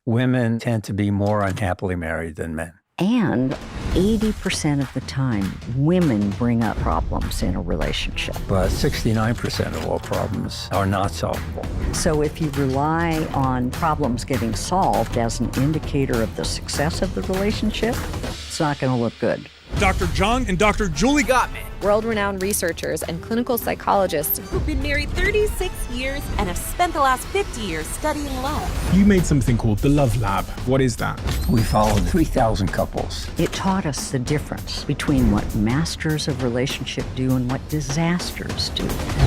women tend to be more unhappily married than men. And 80% of the time, women bring up problems in a relationship. But 69% of all problems are not solvable. So if you rely on problems getting solved as an indicator of the success of the relationship, it's not going to look good. Dr. John and Dr. Julie Gottman, world-renowned researchers and clinical psychologists who've been married 36 years and have spent the last 50 years studying love. You made something called the Love Lab. What is that? We followed 3,000 couples. It taught us the difference between what masters of relationship do and what disasters do.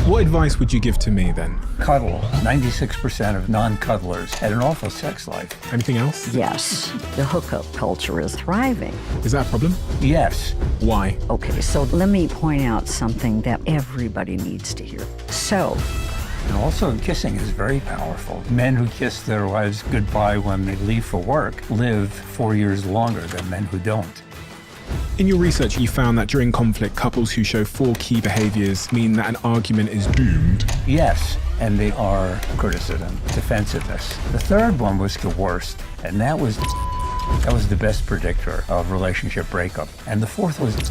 What advice would you give to me then? Cuddle. 96% of non-cuddlers had an awful sex life. Anything else? Yes, the hookup culture is thriving. Is that a problem? Yes. Why? Okay, so let me point out something that everybody needs to hear. So, and also, kissing is very powerful. Men who kiss their wives goodbye when they leave for work live 4 years longer than men who don't. In your research, you found that during conflict, couples who show 4 key behaviors mean that an argument is doomed. Yes, and they are criticism, defensiveness. The third one was the worst, and that was the best predictor of relationship breakup. And the fourth was...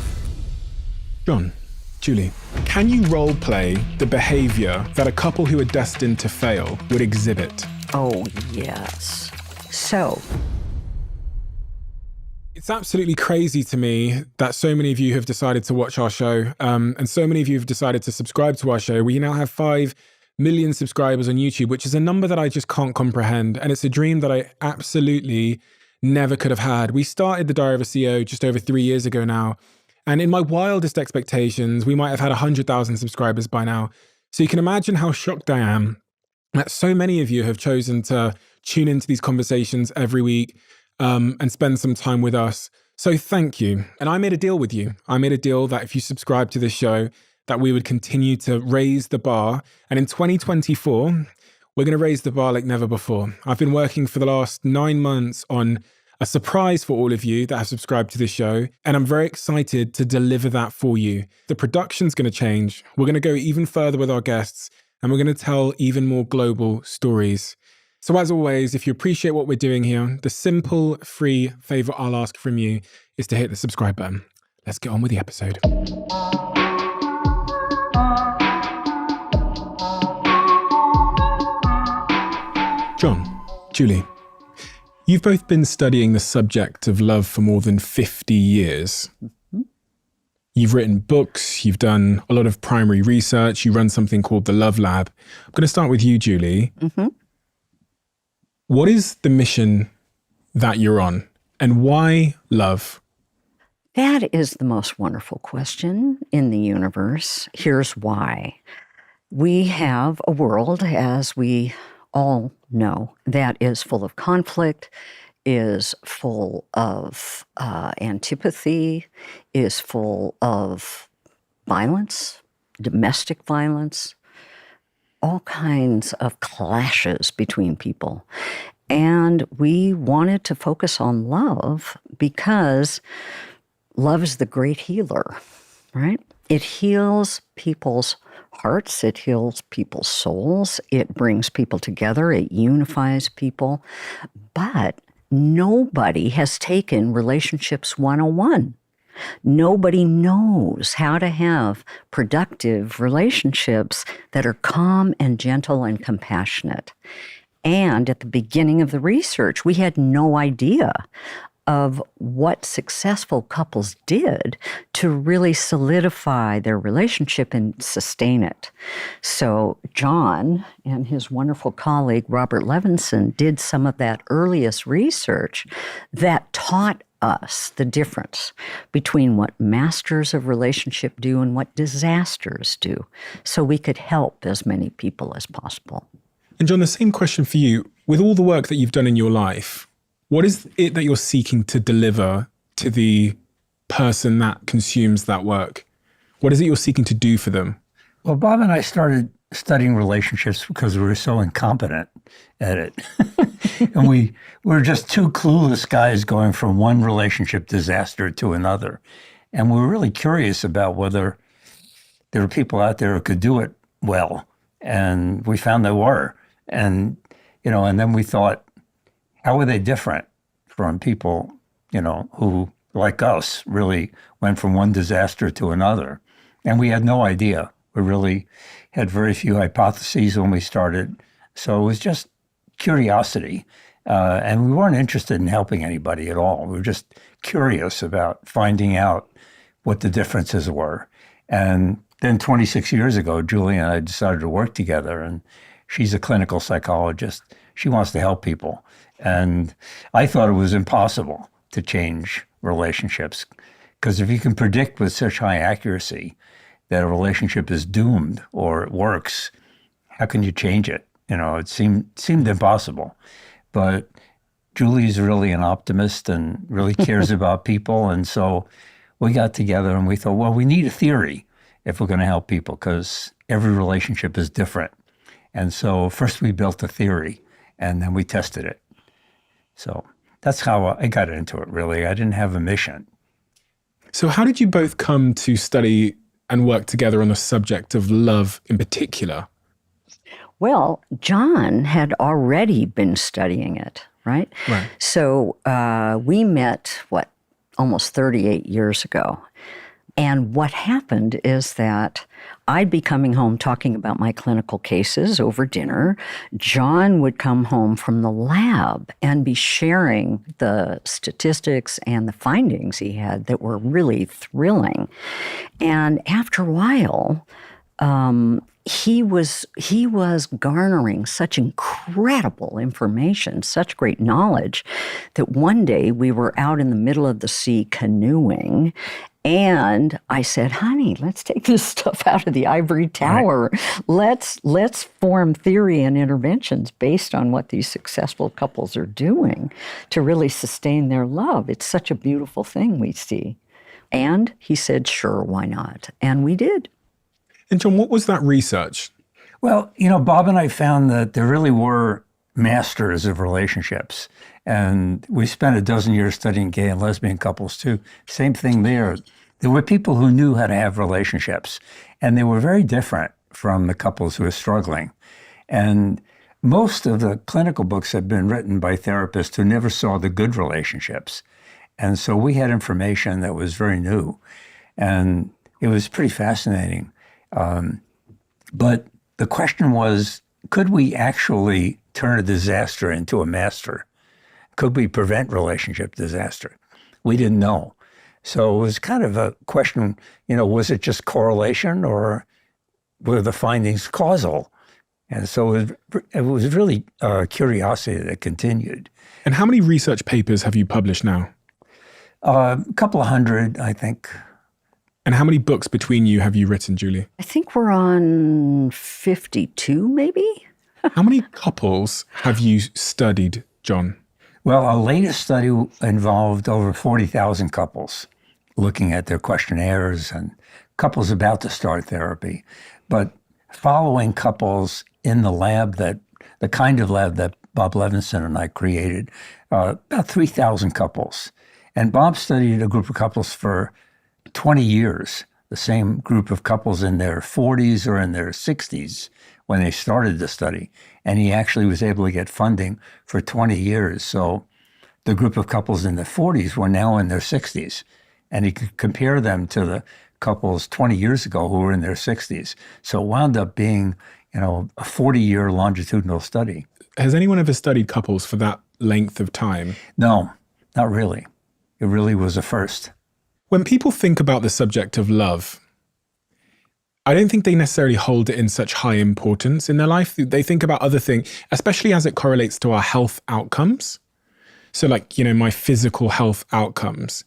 John, Julie, can you role play the behavior that a couple who are destined to fail would exhibit? Oh, yes. So, it's absolutely crazy to me that so many of you have decided to watch our show, and so many of you have decided to subscribe to our show. We now have 5 million subscribers on YouTube, which is a number that I just can't comprehend. And it's a dream that I absolutely never could have had. We started the Diary of a CEO just over 3 years ago now. And in my wildest expectations, we might have had 100,000 subscribers by now. So you can imagine how shocked I am that so many of you have chosen to tune into these conversations every week and spend some time with us. So thank you. And I made a deal with you. I made a deal that if you subscribe to this show, that we would continue to raise the bar. And in 2024, we're going to raise the bar like never before. I've been working for the last 9 months on a surprise for all of you that have subscribed to this show, and I'm very excited to deliver that for you. The production's going to change. We're going to go even further with our guests, and we're going to tell even more global stories. So as always, if you appreciate what we're doing here, the simple, free favor I'll ask from you is to hit the subscribe button. Let's get on with the episode. John, Julie, you've both been studying the subject of love for more than 50 years. Mm-hmm. You've written books, you've done a lot of primary research, you run something called the Love Lab. I'm going to start with you, Julie. Mm-hmm. What is the mission that you're on, and why love? That is the most wonderful question in the universe. Here's why. We have a world, as we all know, that is full of conflict, is full of antipathy, is full of violence, domestic violence, all kinds of clashes between people. And we wanted to focus on love because love is the great healer, right? It heals people's hearts, it heals people's souls, it brings people together, it unifies people. But nobody has taken Relationships 101. Nobody knows how to have productive relationships that are calm and gentle and compassionate. And at the beginning of the research, we had no idea of what successful couples did to really solidify their relationship and sustain it. So John and his wonderful colleague, Robert Levinson, did some of that earliest research that taught us the difference between what masters of relationship do and what disasters do, so we could help as many people as possible. And John, the same question for you. With all the work that you've done in your life, what is it that you're seeking to deliver to the person that consumes that work? What is it you're seeking to do for them? Well, Bob and I started studying relationships because we were so incompetent at it. And we were just two clueless guys going from one relationship disaster to another. And we were really curious about whether there were people out there who could do it well. And we found there were. And, and then we thought, how were they different from people, who, like us, really went from one disaster to another? And we had no idea. We really had very few hypotheses when we started. So it was just curiosity. And we weren't interested in helping anybody at all. We were just curious about finding out what the differences were. And then 26 years ago, Julie and I decided to work together. And she's a clinical psychologist. She wants to help people. And I thought it was impossible to change relationships, because if you can predict with such high accuracy that a relationship is doomed or it works, how can you change it? It seemed impossible. But Julie's really an optimist and really cares about people. And so we got together and we thought, well, we need a theory if we're going to help people, because every relationship is different. And so first we built a theory and then we tested it. So that's how I got into it, really. I didn't have a mission. So how did you both come to study and work together on the subject of love in particular? Well, John had already been studying it, right? Right. So we met, almost 38 years ago. And what happened is that I'd be coming home talking about my clinical cases over dinner. John would come home from the lab and be sharing the statistics and the findings he had that were really thrilling. And after a while, he was garnering such incredible information, such great knowledge, that one day we were out in the middle of the sea canoeing, and I said, honey, let's take this stuff out of the ivory tower. Right. Let's form theory and interventions based on what these successful couples are doing to really sustain their love. It's such a beautiful thing we see. And he said, sure, why not? And we did. And John, what was that research? Well, Bob and I found that there really were masters of relationships. And we spent a dozen years studying gay and lesbian couples too. Same thing there. There were people who knew how to have relationships, and they were very different from the couples who were struggling. And most of the clinical books have been written by therapists who never saw the good relationships. And so we had information that was very new, and it was pretty fascinating. But the question was, could we actually turn a disaster into a master? Could we prevent relationship disaster? We didn't know. So it was kind of a question, was it just correlation or were the findings causal? And so it was really curiosity that continued. And how many research papers have you published now? A couple of hundred, I think. And how many books between you have you written, Julie? I think we're on 52, maybe? How many couples have you studied, John? Well, our latest study involved over 40,000 couples, looking at their questionnaires and couples about to start therapy, but following couples in the lab the kind of lab that Bob Levinson and I created, about 3,000 couples. And Bob studied a group of couples for 20 years, the same group of couples in their 40s or in their 60s when they started the study. And he actually was able to get funding for 20 years. So the group of couples in the 40s were now in their 60s. And he could compare them to the couples 20 years ago who were in their 60s. So it wound up being, a 40-year longitudinal study. Has anyone ever studied couples for that length of time? No, not really. It really was a first. When people think about the subject of love, I don't think they necessarily hold it in such high importance in their life. They think about other things, especially as it correlates to our health outcomes. So my physical health outcomes.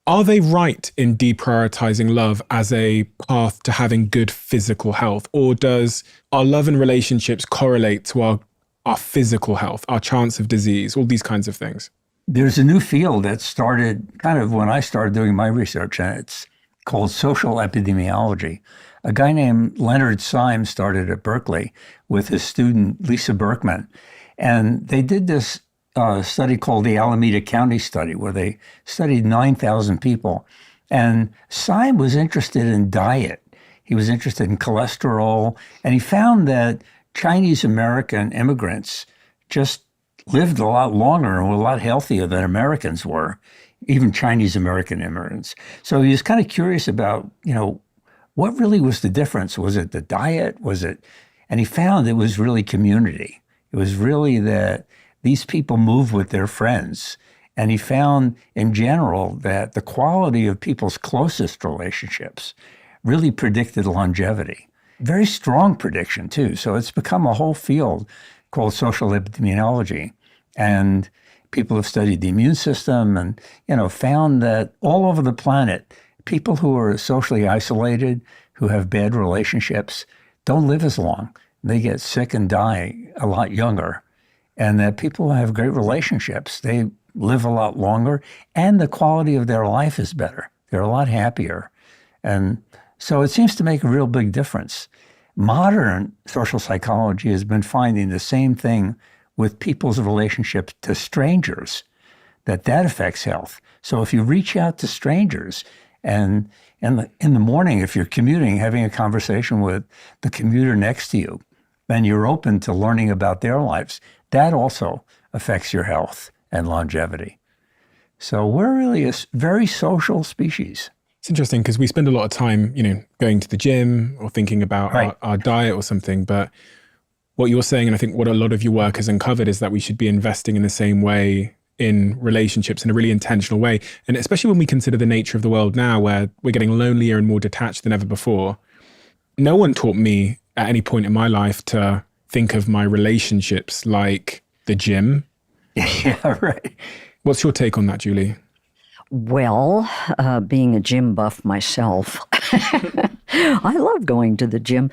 Are they right in deprioritizing love as a path to having good physical health? Or does our love and relationships correlate to our physical health, our chance of disease, all these kinds of things? There's a new field that started kind of when I started doing my research, and it's called social epidemiology. A guy named Leonard Syme started at Berkeley with his student Lisa Berkman. And they did this study called the Alameda County Study, where they studied 9,000 people. And Syme was interested in diet. He was interested in cholesterol. And he found that Chinese American immigrants just lived a lot longer and were a lot healthier than Americans were, even Chinese American immigrants. So he was kind of curious about, what really was the difference? Was it the diet? And he found it was really community. It was really that these people moved with their friends. And he found in general that the quality of people's closest relationships really predicted longevity. Very strong prediction too. So it's become a whole field called social epidemiology. And people have studied the immune system and, found that all over the planet, people who are socially isolated, who have bad relationships, don't live as long. They get sick and die a lot younger. And that people who have great relationships, they live a lot longer, and the quality of their life is better. They're a lot happier. And so it seems to make a real big difference. Modern social psychology has been finding the same thing with people's relationships to strangers, that affects health. So if you reach out to strangers and in the morning, if you're commuting, having a conversation with the commuter next to you, then you're open to learning about their lives. That also affects your health and longevity. So we're really a very social species. It's interesting because we spend a lot of time, going to the gym or thinking about our diet or something. But what you're saying, and I think what a lot of your work has uncovered, is that we should be investing in the same way in relationships in a really intentional way. And especially when we consider the nature of the world now, where we're getting lonelier and more detached than ever before. No one taught me at any point in my life to think of my relationships like the gym. Yeah, right. What's your take on that, Julie? Well, being a gym buff myself, I love going to the gym.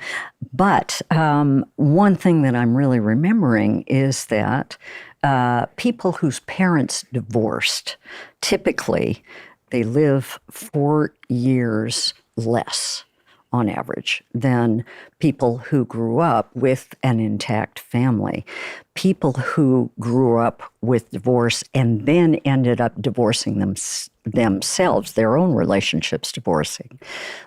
But one thing that I'm really remembering is that people whose parents divorced, typically they live 4 years less on average than people who grew up with an intact family. People who grew up with divorce and then ended up divorcing themselves, their own relationships divorcing,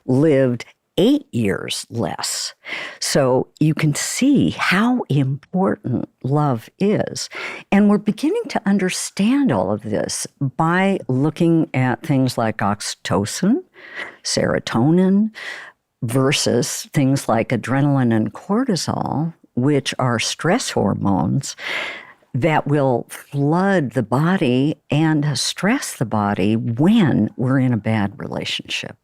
lived 8 years less. So you can see how important love is. And we're beginning to understand all of this by looking at things like oxytocin, serotonin, versus things like adrenaline and cortisol, which are stress hormones that will flood the body and stress the body when we're in a bad relationship.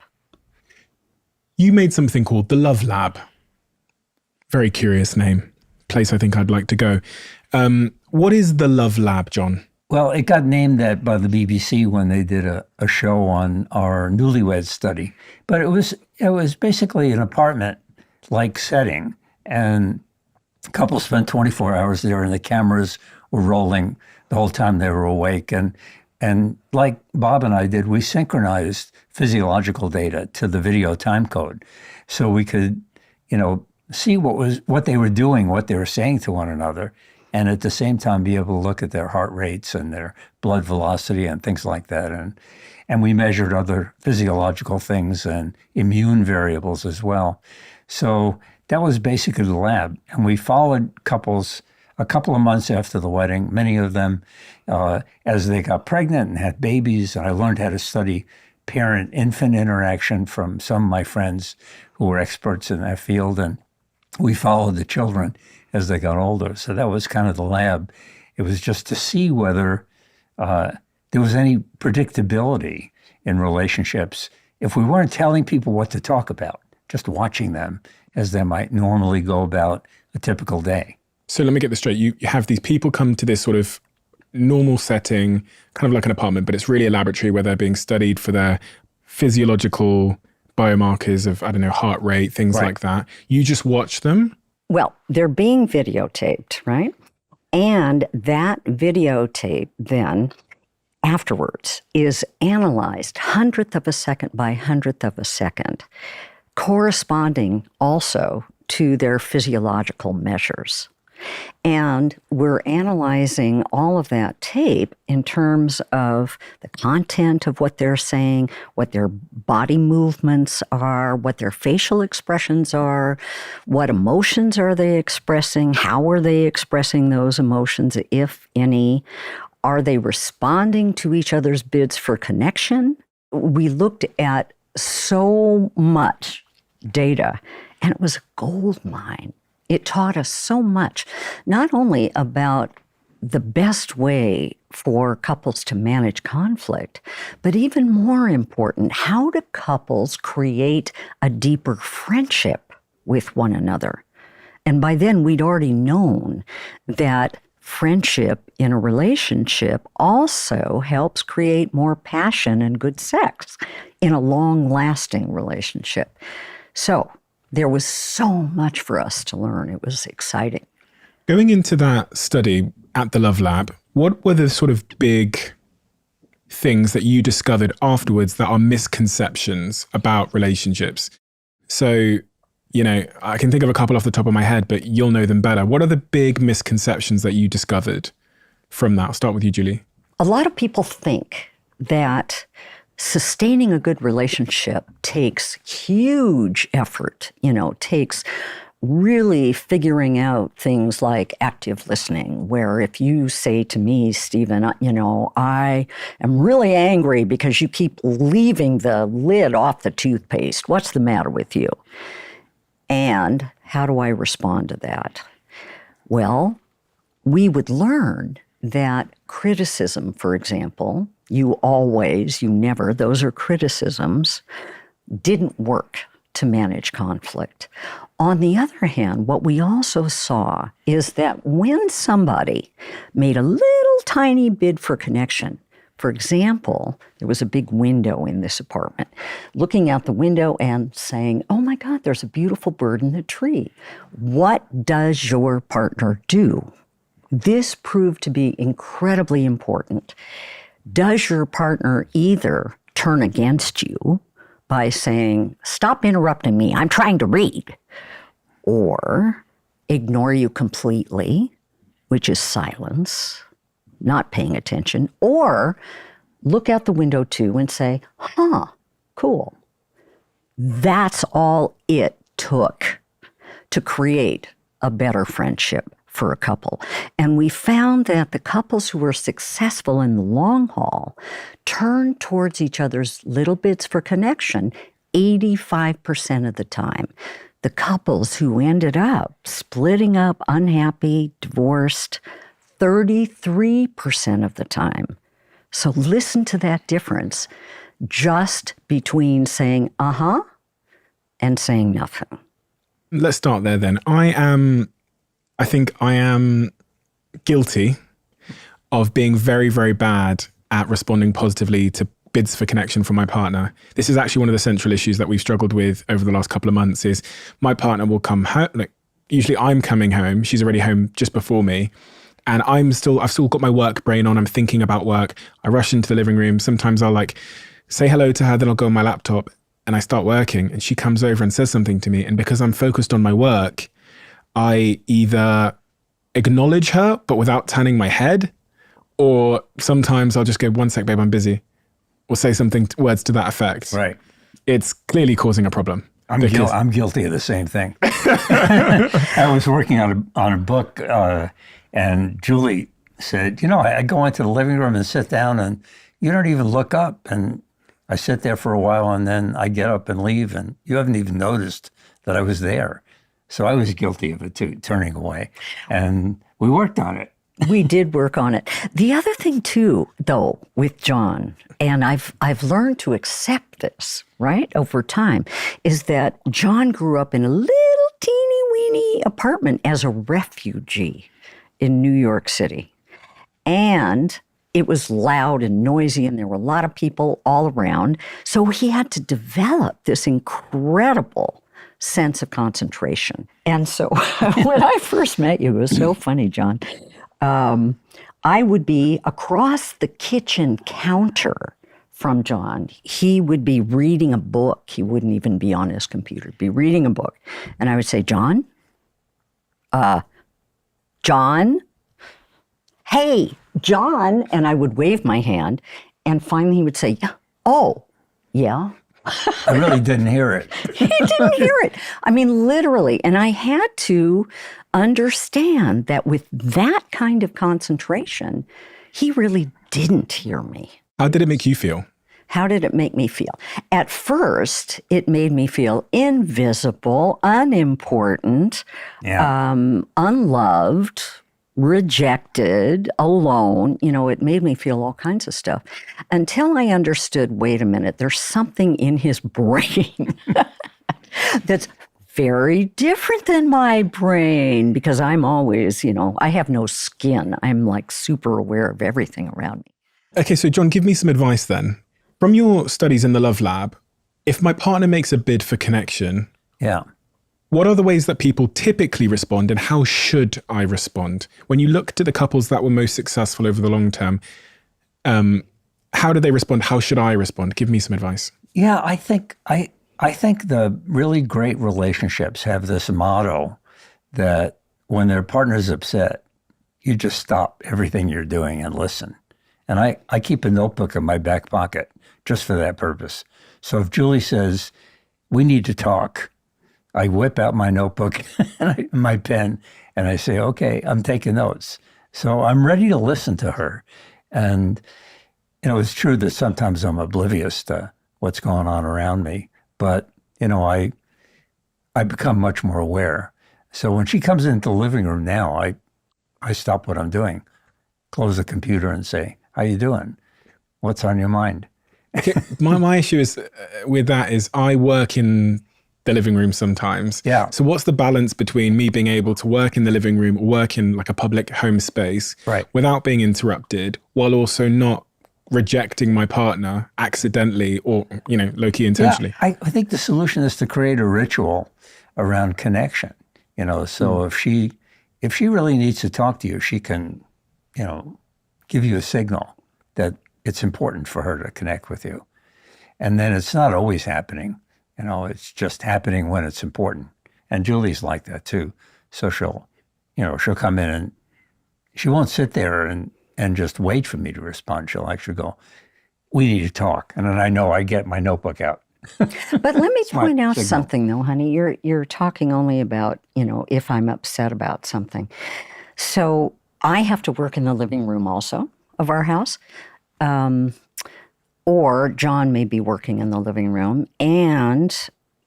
You made something called the Love Lab. Very curious name. Place I think I'd like to go. What is the Love Lab, John? Well, it got named that by the BBC when they did a show on our newlywed study. But it was basically an apartment-like setting, and couples spent 24 hours there, and the cameras were rolling the whole time they were awake. And like Bob and I did, we synchronized physiological data to the video time code, so we could, see what they were doing, what they were saying to one another, and at the same time be able to look at their heart rates and their blood velocity and things like that. And we measured other physiological things and immune variables as well. So that was basically the lab. And we followed couples a couple of months after the wedding, many of them as they got pregnant and had babies. And I learned how to study parent-infant interaction from some of my friends who were experts in that field. And we followed the children as they got older. So that was kind of the lab. It was just to see whether there was any predictability in relationships if we weren't telling people what to talk about, just watching them as they might normally go about a typical day. So let me get this straight. You have these people come to this sort of normal setting, kind of like an apartment, but it's really a laboratory where they're being studied for their physiological biomarkers of, heart rate, things like that. You just watch them? Well, they're being videotaped, right? And that videotape then afterwards is analyzed 100th of a second by 100th of a second, corresponding also to their physiological measures. And we're analyzing all of that tape in terms of the content of what they're saying, what their body movements are, what their facial expressions are, what emotions are they expressing, how are they expressing those emotions, if any. Are they responding to each other's bids for connection? We looked at so much data, and it was a gold mine. It taught us so much, not only about the best way for couples to manage conflict, but even more important, how do couples create a deeper friendship with one another? And by then, we'd already known that friendship in a relationship also helps create more passion and good sex in a long-lasting relationship. So there was so much for us to learn. It was exciting. Going into that study at the Love Lab, what were the sort of big things that you discovered afterwards that are misconceptions about relationships? So, you know, I can think of a couple off the top of my head, but you'll know them better. What are the big misconceptions that you discovered from that? I'll start with you, Julie. A lot of people think that sustaining a good relationship takes huge effort, takes really figuring out things like active listening, where if you say to me, Stephen, I am really angry because you keep leaving the lid off the toothpaste. What's the matter with you? And how do I respond to that? Well, we would learn that criticism, for example, you always, you never, those are criticisms, didn't work to manage conflict. On the other hand, what we also saw is that when somebody made a little tiny bid for connection, for example, there was a big window in this apartment, looking out the window and saying, oh my God, there's a beautiful bird in the tree. What does your partner do? This proved to be incredibly important. Does your partner either turn against you by saying, stop interrupting me, I'm trying to read, or ignore you completely, which is silence, not paying attention, or look out the window too and say, cool. That's all it took to create a better friendship for a couple. And we found that the couples who were successful in the long haul turned towards each other's little bits for connection 85% of the time. The couples who ended up splitting up, unhappy, divorced, 33% of the time. So listen to that difference just between saying and saying nothing. Let's start there then. I think I am guilty of being very, very bad at responding positively to bids for connection from my partner. This is actually one of the central issues that we've struggled with over the last couple of months is my partner will come home, usually I'm coming home, she's already home just before me, and I've still got my work brain on, I'm thinking about work. I rush into the living room. Sometimes I'll say hello to her, then I'll go on my laptop and I start working and she comes over and says something to me. And because I'm focused on my work, I either acknowledge her, but without turning my head, or sometimes I'll just go, 1 sec, babe, I'm busy, or say words to that effect. Right. It's clearly causing a problem. I'm guilty of the same thing. I was working on a book, and Julie said, I go into the living room and sit down, and you don't even look up. And I sit there for a while, and then I get up and leave, and you haven't even noticed that I was there. So I was guilty of it too, turning away. And we worked on it. We did work on it. The other thing too, though, with John, and I've learned to accept this, right, over time, is that John grew up in a little teeny weeny apartment as a refugee in New York City. And it was loud and noisy and there were a lot of people all around. So he had to develop this incredible sense of concentration. And so when I first met you, it was so funny, John. I would be across the kitchen counter from John. He would be reading a book. He wouldn't even be on his computer, be reading a book. And I would say, John, John? Hey, John. And I would wave my hand. And finally he would say, oh, yeah. I really didn't hear it. He didn't hear it. I mean, literally. And I had to understand that with that kind of concentration, he really didn't hear me. How did it make you feel? How did it make me feel? At first, it made me feel invisible, unimportant, unloved, rejected, alone. You know, it made me feel all kinds of stuff until I understood, wait a minute, there's something in his brain that's very different than my brain, because I'm always, you know, I have no skin. I'm like super aware of everything around me. Okay, so John, give me some advice then. From your studies in the Love Lab, if my partner makes a bid for connection, what are the ways that people typically respond, and how should I respond? When you looked at the couples that were most successful over the long term, how did they respond? How should I respond? Give me some advice. Yeah, I think the really great relationships have this motto that when their partner's upset, you just stop everything you're doing and listen. And I keep a notebook in my back pocket just for that purpose. So if Julie says, we need to talk, I whip out my notebook and my pen, and I say, okay, I'm taking notes. So I'm ready to listen to her. And, you know, it's true that sometimes I'm oblivious to what's going on around me. But, you know, I become much more aware. So when she comes into the living room now, I stop what I'm doing, close the computer and say, how you doing? What's on your mind? Okay, my issue is with that is I work in the living room sometimes. Yeah. So what's the balance between me being able to work in the living room, work in like a public home space, without being interrupted, while also not rejecting my partner accidentally or, you know, low-key intentionally? Yeah, I think the solution is to create a ritual around connection. You know, so if she really needs to talk to you, she can, you know, give you a signal that it's important for her to connect with you. And then it's not always happening. You know, it's just happening when it's important. And Julie's like that too. So she'll come in and she won't sit there and just wait for me to respond. She'll actually go, we need to talk. And then I know I get my notebook out. But let me point out signal. something though, honey. You're talking only about, you know, if I'm upset about something. So I have to work in the living room also of our house. Or John may be working in the living room. And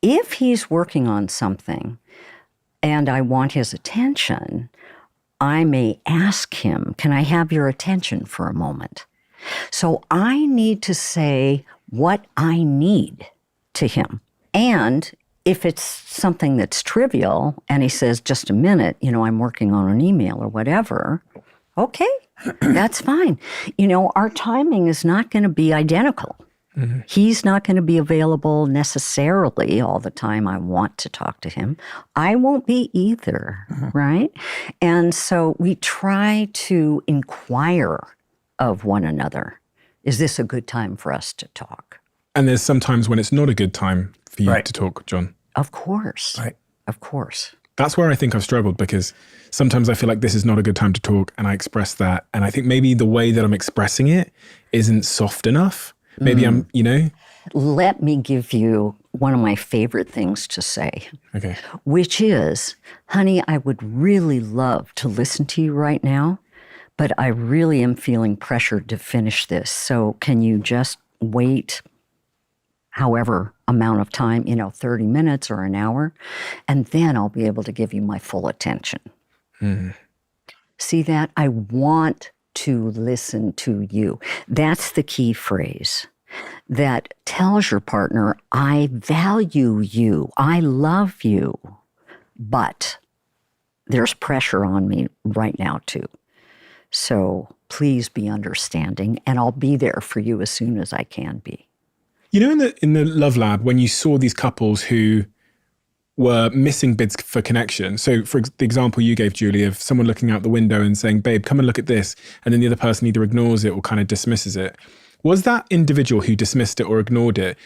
if he's working on something and I want his attention, I may ask him, can I have your attention for a moment? So I need to say what I need to him. And if it's something that's trivial and he says, just a minute, you know, I'm working on an email or whatever, okay, that's fine. You know, our timing is not going to be identical. Mm-hmm. He's not going to be available necessarily all the time I want to talk to him. I won't be either, right? And so we try to inquire of one another. Is this a good time for us to talk? And there's sometimes when it's not a good time for you to talk, John. Of course. Right. Of course. That's where I think I've struggled, because sometimes I feel like this is not a good time to talk, and I express that. And I think maybe the way that I'm expressing it isn't soft enough. Maybe I'm, you know. Let me give you one of my favorite things to say. Okay. Which is, honey, I would really love to listen to you right now, but I really am feeling pressured to finish this. So can you just wait however amount of time, 30 minutes or an hour, and then I'll be able to give you my full attention. Mm. See that? I want to listen to you. That's the key phrase that tells your partner, I value you, I love you, but there's pressure on me right now too. So please be understanding, and I'll be there for you as soon as I can be. You know, in the Love Lab, when you saw these couples who were missing bids for connection, so for the example you gave, Julie, of someone looking out the window and saying, babe, come and look at this, and then the other person either ignores it or kind of dismisses it. Was that individual who dismissed it or ignored it,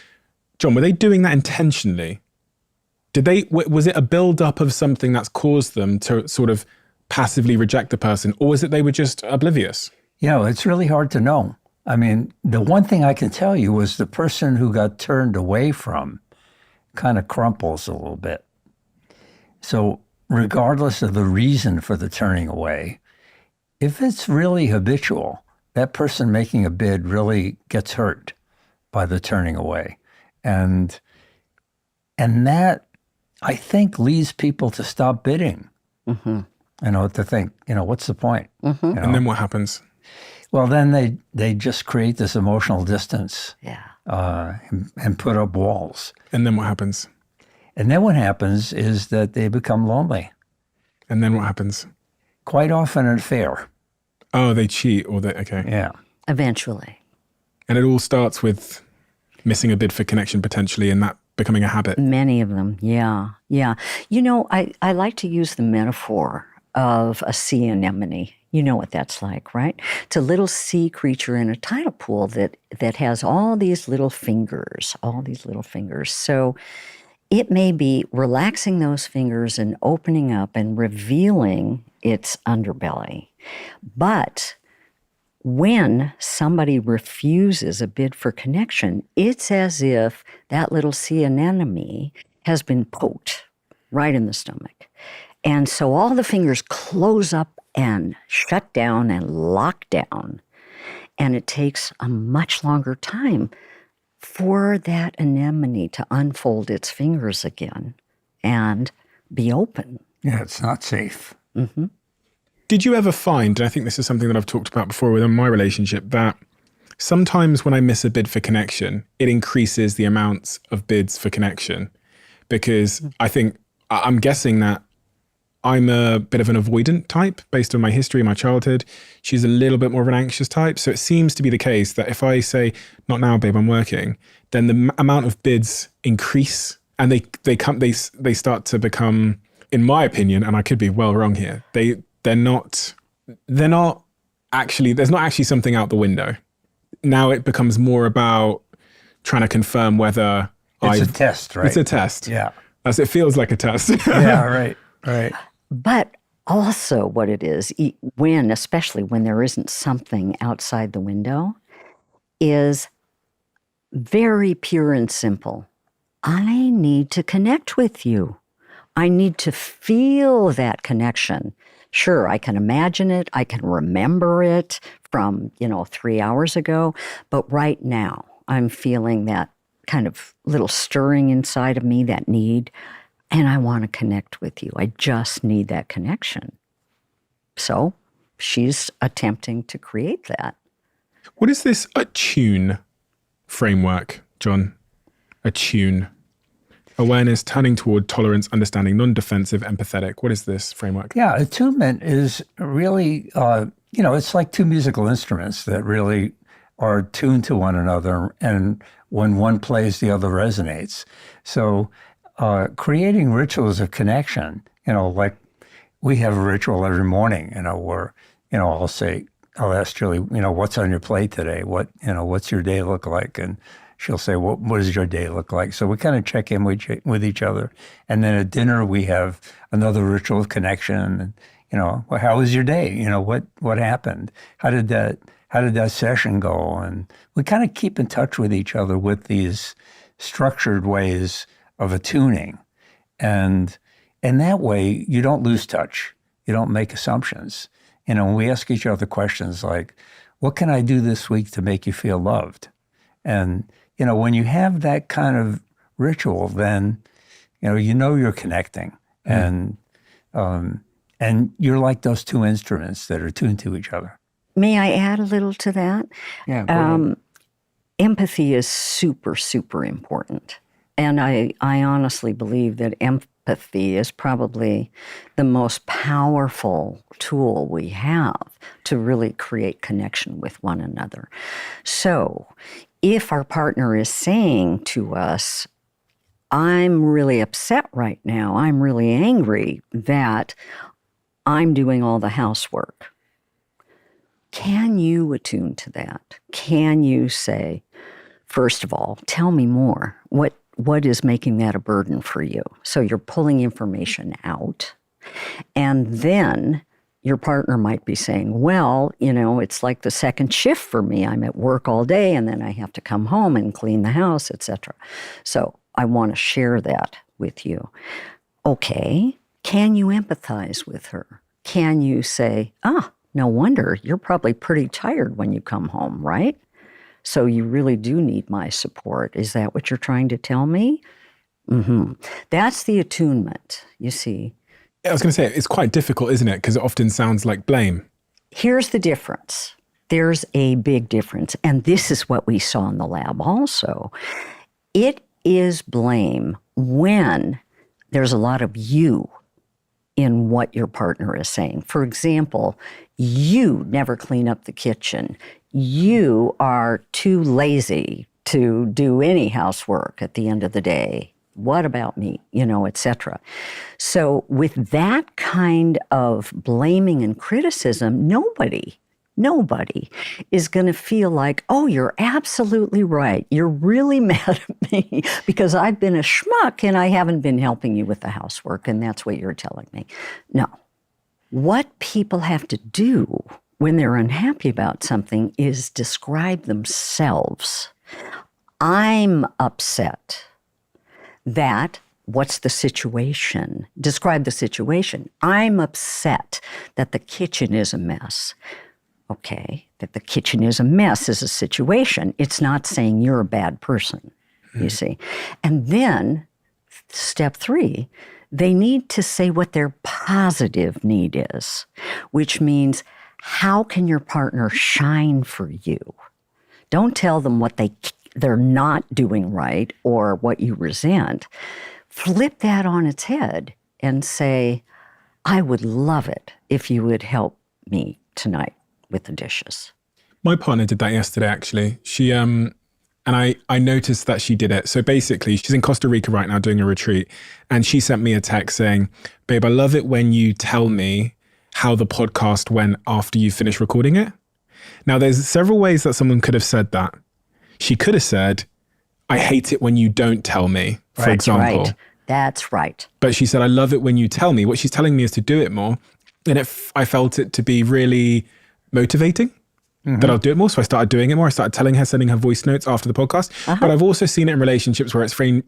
John, were they doing that intentionally? Was it a build-up of something that's caused them to sort of passively reject the person, or is it they were just oblivious? It's really hard to know. I mean, the one thing I can tell you was the person who got turned away from kind of crumples a little bit. So regardless of the reason for the turning away, if it's really habitual, that person making a bid really gets hurt by the turning away. And that, I think, leads people to stop bidding. Mm-hmm. To think, what's the point? Mm-hmm. And then what happens? Well, then they just create this emotional distance. Yeah. And put up walls. And then what happens? And then what happens is that they become lonely. And then what happens? Quite often an affair. Oh, they cheat okay. Yeah. Eventually. And it all starts with missing a bid for connection potentially and that becoming a habit. Many of them, yeah. Yeah. I like to use the metaphor of a sea anemone. You know what that's like, right? It's a little sea creature in a tidal pool that has all these little fingers. So it may be relaxing those fingers and opening up and revealing its underbelly. But when somebody refuses a bid for connection, it's as if that little sea anemone has been poked right in the stomach. And so all the fingers close up and shut down and lock down. And it takes a much longer time for that anemone to unfold its fingers again and be open. Yeah, it's not safe. Mm-hmm. Did you ever find, and I think this is something that I've talked about before within my relationship, that sometimes when I miss a bid for connection, it increases the amounts of bids for connection? Because I'm guessing that I'm a bit of an avoidant type based on my history, my childhood. She's a little bit more of an anxious type. So it seems to be the case that if I say, not now, babe, I'm working, then the amount of bids increase and they start to become, in my opinion, and I could be well wrong here, they're not actually, there's not actually something out the window. Now it becomes more about trying to confirm whether It's a test, right? It's a test. Yeah. As it feels like a test. Yeah, right. But also what it is, especially when there isn't something outside the window, is very pure and simple. I need to connect with you. I need to feel that connection. Sure, I can imagine it. I can remember it from, 3 hours ago. But right now, I'm feeling that kind of little stirring inside of me, that need. And I want to connect with you. I just need that connection. So she's attempting to create that. What is this attune framework, John? Attune. Awareness, turning toward tolerance, understanding, non-defensive, empathetic. What is this framework? Yeah, attunement is really, it's like two musical instruments that really are tuned to one another. And when one plays, the other resonates. So creating rituals of connection, like we have a ritual every morning, where, I'll ask Julie, what's on your plate today? What's your day look like? And she'll say, what does your day look like? So we kind of check in with each other. And then at dinner, we have another ritual of connection. And, how was your day? What happened? How did that session go? And we kind of keep in touch with each other with these structured ways of attuning. And in that way, you don't lose touch. You don't make assumptions. We ask each other questions like, what can I do this week to make you feel loved? And, when you have that kind of ritual, then, you're connecting. And you're like those two instruments that are tuned to each other. May I add a little to that? Yeah. Empathy is super, super important. And I honestly believe that empathy is probably the most powerful tool we have to really create connection with one another. So if our partner is saying to us, I'm really upset right now, I'm really angry that I'm doing all the housework, can you attune to that? Can you say, first of all, tell me more. What is making that a burden for you? So you're pulling information out. And then your partner might be saying, well, it's like the second shift for me. I'm at work all day and then I have to come home and clean the house, etc. So I want to share that with you. Okay, can you empathize with her? Can you say, no wonder, you're probably pretty tired when you come home, right? So you really do need my support. Is that what you're trying to tell me? Mm-hmm. That's the attunement, you see. I was going to say, it's quite difficult, isn't it? Because it often sounds like blame. Here's the difference. There's a big difference. And this is what we saw in the lab also. It is blame when there's a lot of you in what your partner is saying. For example, you never clean up the kitchen. You are too lazy to do any housework at the end of the day. What about me? etc. So with that kind of blaming and criticism, nobody is going to feel like, oh, you're absolutely right. You're really mad at me because I've been a schmuck and I haven't been helping you with the housework, and that's what you're telling me. No. What people have to do when they're unhappy about something is describe themselves. I'm upset that, what's the situation? Describe the situation. I'm upset that the kitchen is a mess. Okay, that the kitchen is a mess is a situation. It's not saying you're a bad person, you see. And then, step 3, they need to say what their positive need is, which means, how can your partner shine for you? Don't tell them what they're not doing right or what you resent. Flip that on its head and say, I would love it if you would help me tonight with the dishes. My partner did that yesterday, actually. She, and I noticed that she did it. So basically, she's in Costa Rica right now doing a retreat. And she sent me a text saying, babe, I love it when you tell me how the podcast went after you finish recording it. Now, there's several ways that someone could have said that. She could have said, I hate it when you don't tell me, for example. Right. That's right. But she said, I love it when you tell me. What she's telling me is to do it more. And I felt it to be really motivating, that I'll do it more. So I started doing it more. I started telling her, sending her voice notes after the podcast. But I've also seen it in relationships where it's framed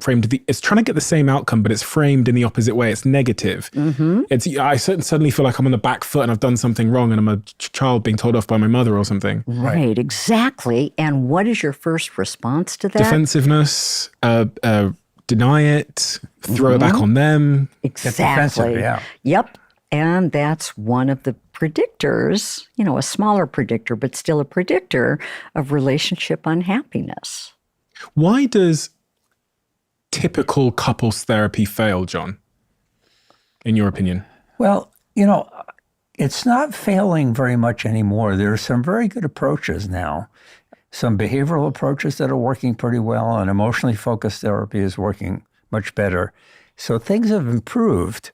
it's trying to get the same outcome, but it's framed in the opposite way. It's negative. I suddenly feel like I'm on the back foot and I've done something wrong and I'm a child being told off by my mother or something. Right, exactly. And what is your first response to that? Defensiveness, deny it, throw it back on them. Exactly. Get defensive, yeah. Yep. And that's one of the predictors, a smaller predictor, but still a predictor of relationship unhappiness. Why does typical couples therapy fail, John, in your opinion? Well, it's not failing very much anymore. There are some very good approaches now. Some behavioral approaches that are working pretty well, and emotionally focused therapy is working much better. So things have improved.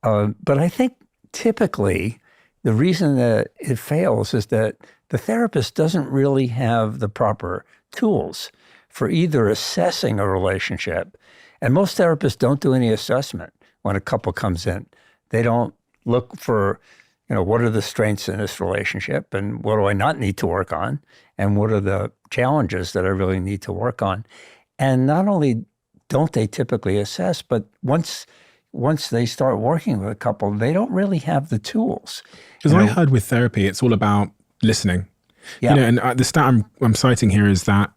But I think typically the reason that it fails is that the therapist doesn't really have the proper tools for either assessing a relationship. And most therapists don't do any assessment when a couple comes in. They don't look for, what are the strengths in this relationship and what do I not need to work on? And what are the challenges that I really need to work on? And not only don't they typically assess, but once they start working with a couple, they don't really have the tools. Because I heard with therapy, it's all about listening. Yeah. And the stat I'm citing here is that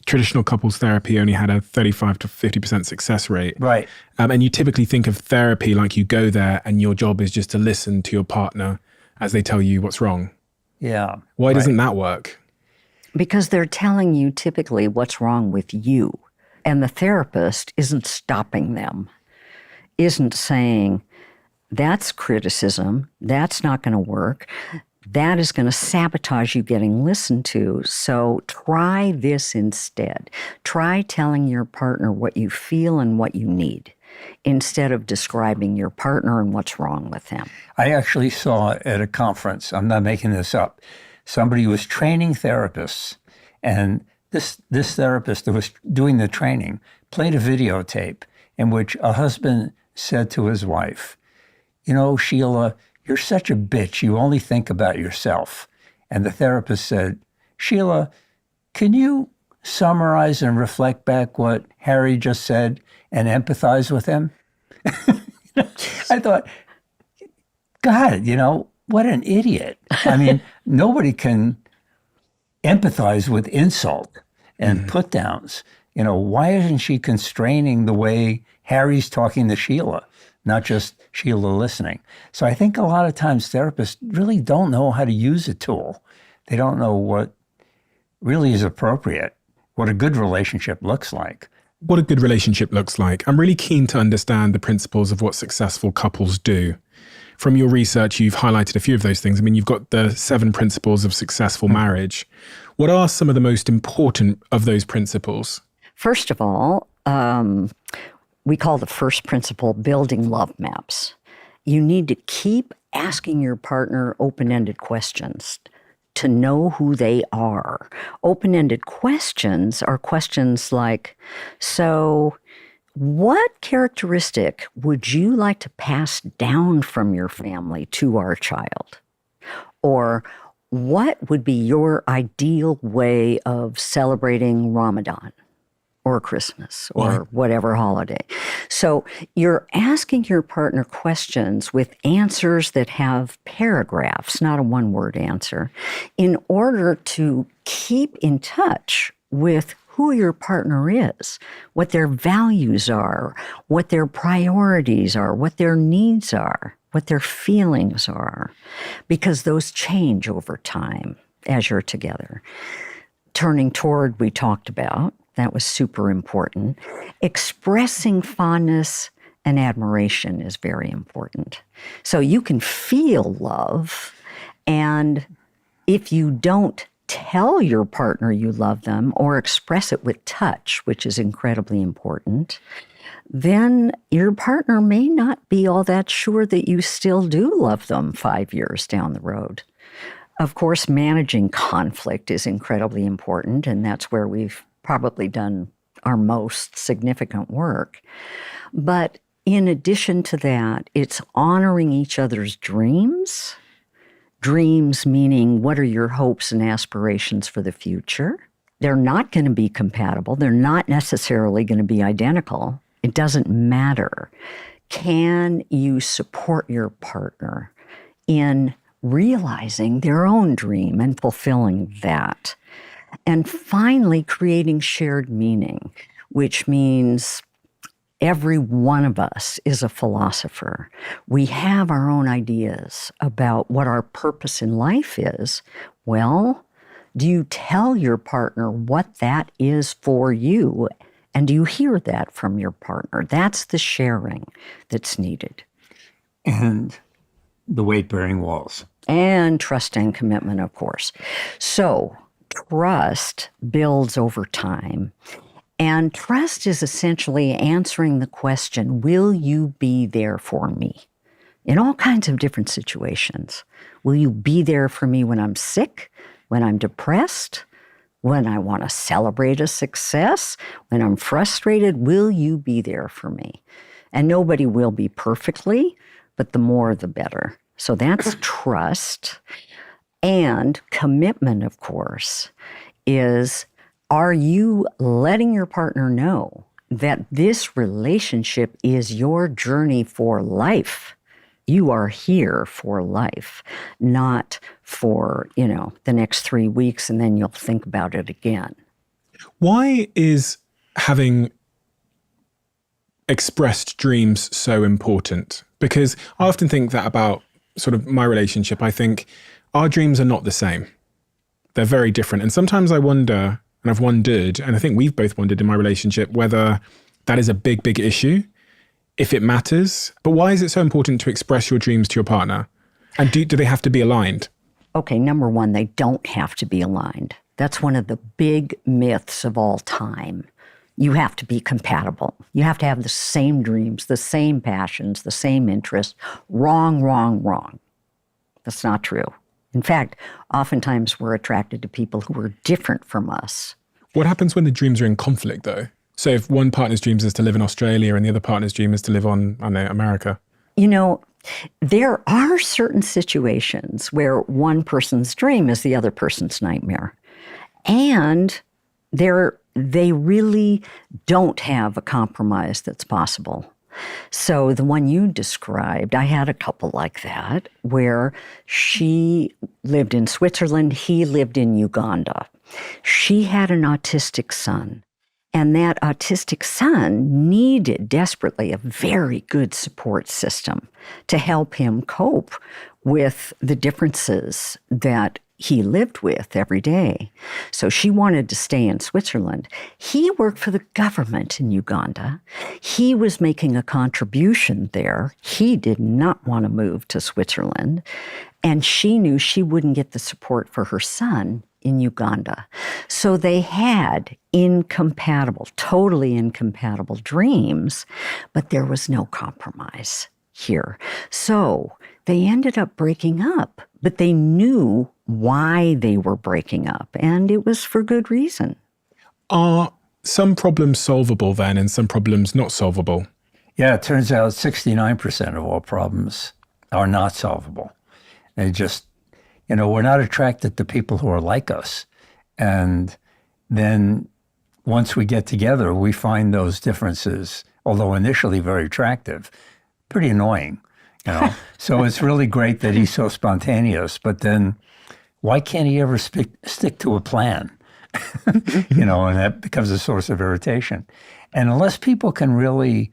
traditional couples therapy only had a 35 to 50% success rate. Right. And you typically think of therapy like you go there and your job is just to listen to your partner as they tell you what's wrong. Yeah. Why doesn't that work? Because they're telling you typically what's wrong with you. And the therapist isn't stopping them, isn't saying, that's criticism, that's not going to work, that is going to sabotage you getting listened to. So try this instead. Try telling your partner what you feel and what you need instead of describing your partner and what's wrong with them. I actually saw at a conference, I'm not making this up, somebody was training therapists, and this therapist that was doing the training played a videotape in which a husband said to his wife, Sheila, "You're such a bitch. You only think about yourself." And the therapist said, "Sheila, can you summarize and reflect back what Harry just said and empathize with him?" I thought, God, what an idiot. I mean, nobody can empathize with insult and put downs. Why isn't she constraining the way Harry's talking to Sheila, not just Sheila listening? So I think a lot of times therapists really don't know how to use a tool. They don't know what really is appropriate, what a good relationship looks like. What a good relationship looks like. I'm really keen to understand the principles of what successful couples do. From your research, you've highlighted a few of those things. I mean, you've got the 7 principles of successful marriage. What are some of the most important of those principles? First of all, we call the first principle building love maps. You need to keep asking your partner open-ended questions to know who they are. Open-ended questions are questions like, so what characteristic would you like to pass down from your family to our child? Or what would be your ideal way of celebrating Ramadan or Christmas or whatever holiday? So you're asking your partner questions with answers that have paragraphs, not a one-word answer, in order to keep in touch with who your partner is, what their values are, what their priorities are, what their needs are, what their feelings are, because those change over time as you're together. Turning toward, we talked about, that was super important. Expressing fondness and admiration is very important. So you can feel love, and if you don't tell your partner you love them or express it with touch, which is incredibly important, then your partner may not be all that sure that you still do love them 5 years down the road. Of course, managing conflict is incredibly important, and that's where we've probably done our most significant work. But in addition to that, it's honoring each other's dreams. Dreams meaning, what are your hopes and aspirations for the future? They're not going to be compatible. They're not necessarily going to be identical. It doesn't matter. Can you support your partner in realizing their own dream and fulfilling that? And finally, creating shared meaning, which means every one of us is a philosopher. We have our own ideas about what our purpose in life is. Well, do you tell your partner what that is for you? And do you hear that from your partner? That's the sharing that's needed. And the weight-bearing walls. And trust and commitment, of course. So trust builds over time. And trust is essentially answering the question, will you be there for me? In all kinds of different situations. Will you be there for me when I'm sick, when I'm depressed, when I want to celebrate a success, when I'm frustrated? Will you be there for me? And nobody will be perfectly, but the more the better. So that's trust. And commitment, of course, is, are you letting your partner know that this relationship is your journey for life? You are here for life, not for, the next 3 weeks and then you'll think about it again. Why is having expressed dreams so important? Because I often think that about sort of my relationship. I think our dreams are not the same. They're very different. And sometimes I wonder, and I've wondered, and I think we've both wondered in my relationship, whether that is a big, big issue, if it matters. But why is it so important to express your dreams to your partner? And do they have to be aligned? Okay, number one, they don't have to be aligned. That's one of the big myths of all time. You have to be compatible. You have to have the same dreams, the same passions, the same interests. Wrong, wrong, wrong. That's not true. In fact, oftentimes we're attracted to people who are different from us. What happens when the dreams are in conflict, though? So if one partner's dreams is to live in Australia and the other partner's dream is to live on, America? There are certain situations where one person's dream is the other person's nightmare. And they really don't have a compromise that's possible. So the one you described, I had a couple like that where she lived in Switzerland, he lived in Uganda. She had an autistic son, and that autistic son needed desperately a very good support system to help him cope with the differences that he lived with every day. So she wanted to stay in Switzerland. He worked for the government in Uganda. He was making a contribution there. He did not want to move to Switzerland. And she knew she wouldn't get the support for her son in Uganda. So they had totally incompatible dreams, but there was no compromise here. So they ended up breaking up, but they knew why they were breaking up, and it was for good reason. Are some problems solvable then and some problems not solvable? Yeah, it turns out 69% of all problems are not solvable. They just, we're not attracted to people who are like us. And then once we get together, we find those differences, although initially very attractive, pretty annoying. So it's really great that he's so spontaneous, but then why can't he ever stick to a plan? And that becomes a source of irritation. And unless people can really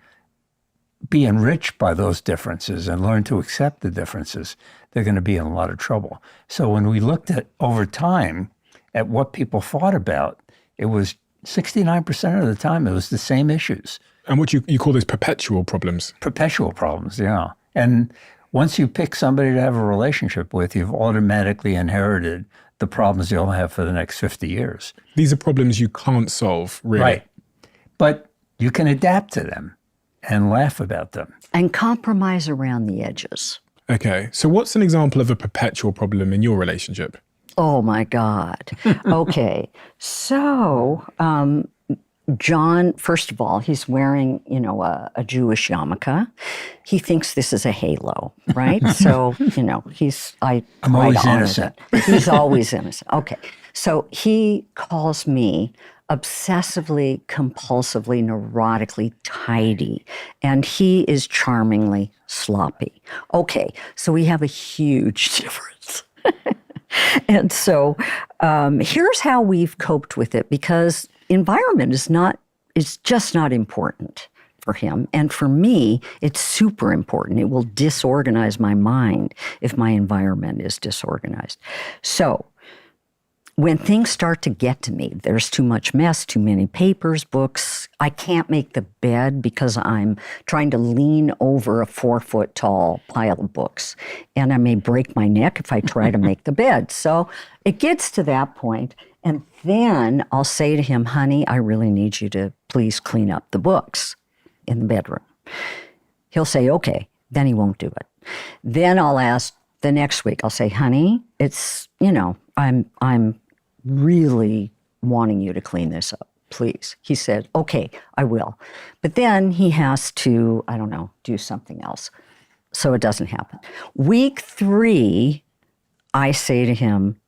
be enriched by those differences and learn to accept the differences, they're going to be in a lot of trouble. So when we looked at over time at what people fought about, it was 69% of the time, it was the same issues. And what you call those perpetual problems? Perpetual problems, yeah. And once you pick somebody to have a relationship with, you've automatically inherited the problems you'll have for the next 50 years. These are problems you can't solve, really. Right. But you can adapt to them and laugh about them. And compromise around the edges. Okay. So what's an example of a perpetual problem in your relationship? Oh, my God. Okay. So John, first of all, he's wearing, a Jewish yarmulke. He thinks this is a halo, right? So, I'm always innocent. He's always innocent. Okay. So he calls me obsessively, compulsively, neurotically tidy, and he is charmingly sloppy. Okay. So we have a huge difference. And so here's how we've coped with it, because environment is just not important for him. And for me, it's super important. It will disorganize my mind if my environment is disorganized. So when things start to get to me, there's too much mess, too many papers, books. I can't make the bed because I'm trying to lean over a 4-foot-tall pile of books. And I may break my neck if I try to make the bed. So it gets to that point, and then I'll say to him, honey, I really need you to please clean up the books in the bedroom. He'll say, okay. Then he won't do it. Then I'll ask the next week, I'll say, honey, it's, I'm really wanting you to clean this up, please. He said, okay, I will. But then he has to, do something else. So it doesn't happen. Week 3, I say to him,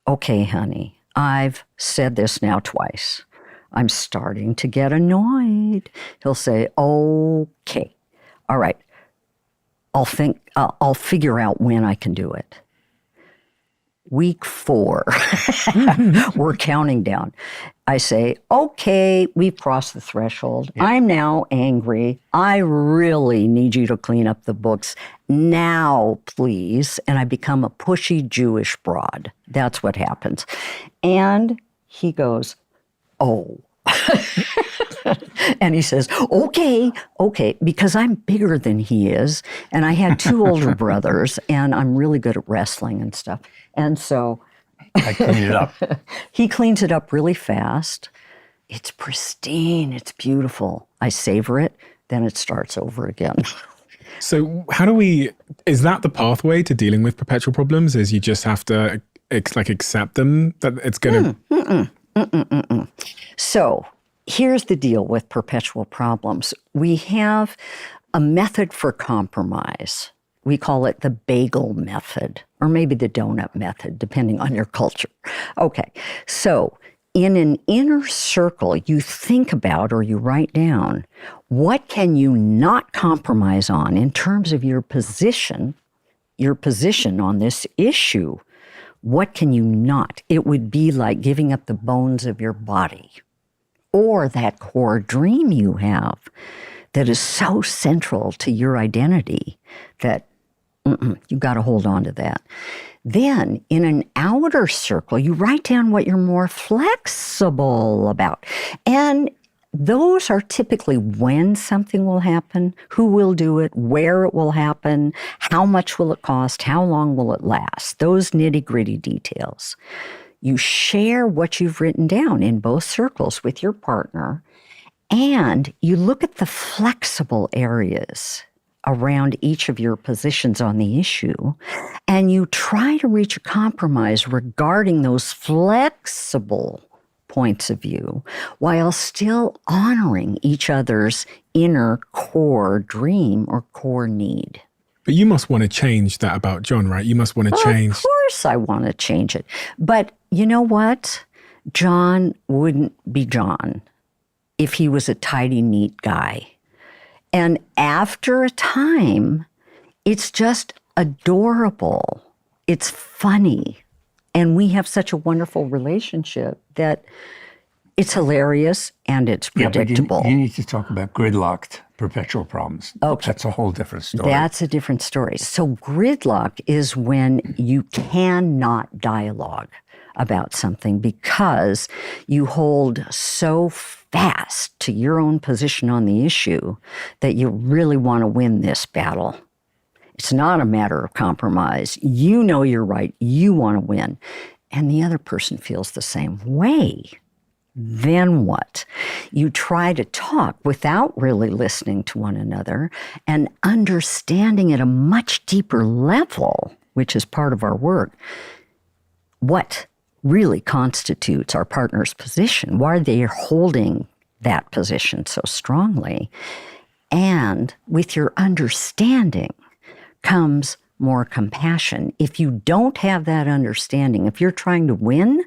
okay, honey, I've said this now twice. I'm starting to get annoyed. He'll say, okay, all right. I'll figure out when I can do it. Week 4, we're counting down. I say, okay, we've crossed the threshold. Yeah. I'm now angry. I really need you to clean up the books now, please. And I become a pushy Jewish broad. That's what happens. And he goes, oh. And he says, okay, because I'm bigger than he is. And I had 2 older brothers, and I'm really good at wrestling and stuff. And so I clean it up. He cleans it up really fast. It's pristine. It's beautiful. I savor it. Then it starts over again. So is that the pathway to dealing with perpetual problems? Is you just have to accept them, that it's going to... So here's the deal with perpetual problems. We have a method for compromise. We call it the bagel method, or maybe the donut method, depending on your culture. Okay, so in an inner circle, you think about or you write down, what can you not compromise on in terms of your position on this issue? What can you not? It would be like giving up the bones of your body or that core dream you have that is so central to your identity that you got to hold on to that. Then in an outer circle, you write down what you're more flexible about. And those are typically when something will happen, who will do it, where it will happen, how much will it cost, how long will it last, those nitty-gritty details. You share what you've written down in both circles with your partner, and you look at the flexible areas around each of your positions on the issue, and you try to reach a compromise regarding those flexible points of view while still honoring each other's inner core dream or core need. But you must want to change that about John, right? You must want to change. Of course I want to change it. But you know what? John wouldn't be John if he was a tidy, neat guy. And after a time, it's just adorable. It's funny. And we have such a wonderful relationship that it's hilarious and it's predictable. Yeah, but you need to talk about gridlocked perpetual problems. Okay. That's a whole different story. That's a different story. So gridlock is when you cannot dialogue about something because you hold so fast to your own position on the issue that you really want to win this battle. It's not a matter of compromise. You know you're right. You want to win. And the other person feels the same way. Then what? You try to talk without really listening to one another and understanding at a much deeper level, which is part of our work, what really constitutes our partner's position. Why are they holding that position so strongly? And with your understanding comes more compassion. If you don't have that understanding, if you're trying to win,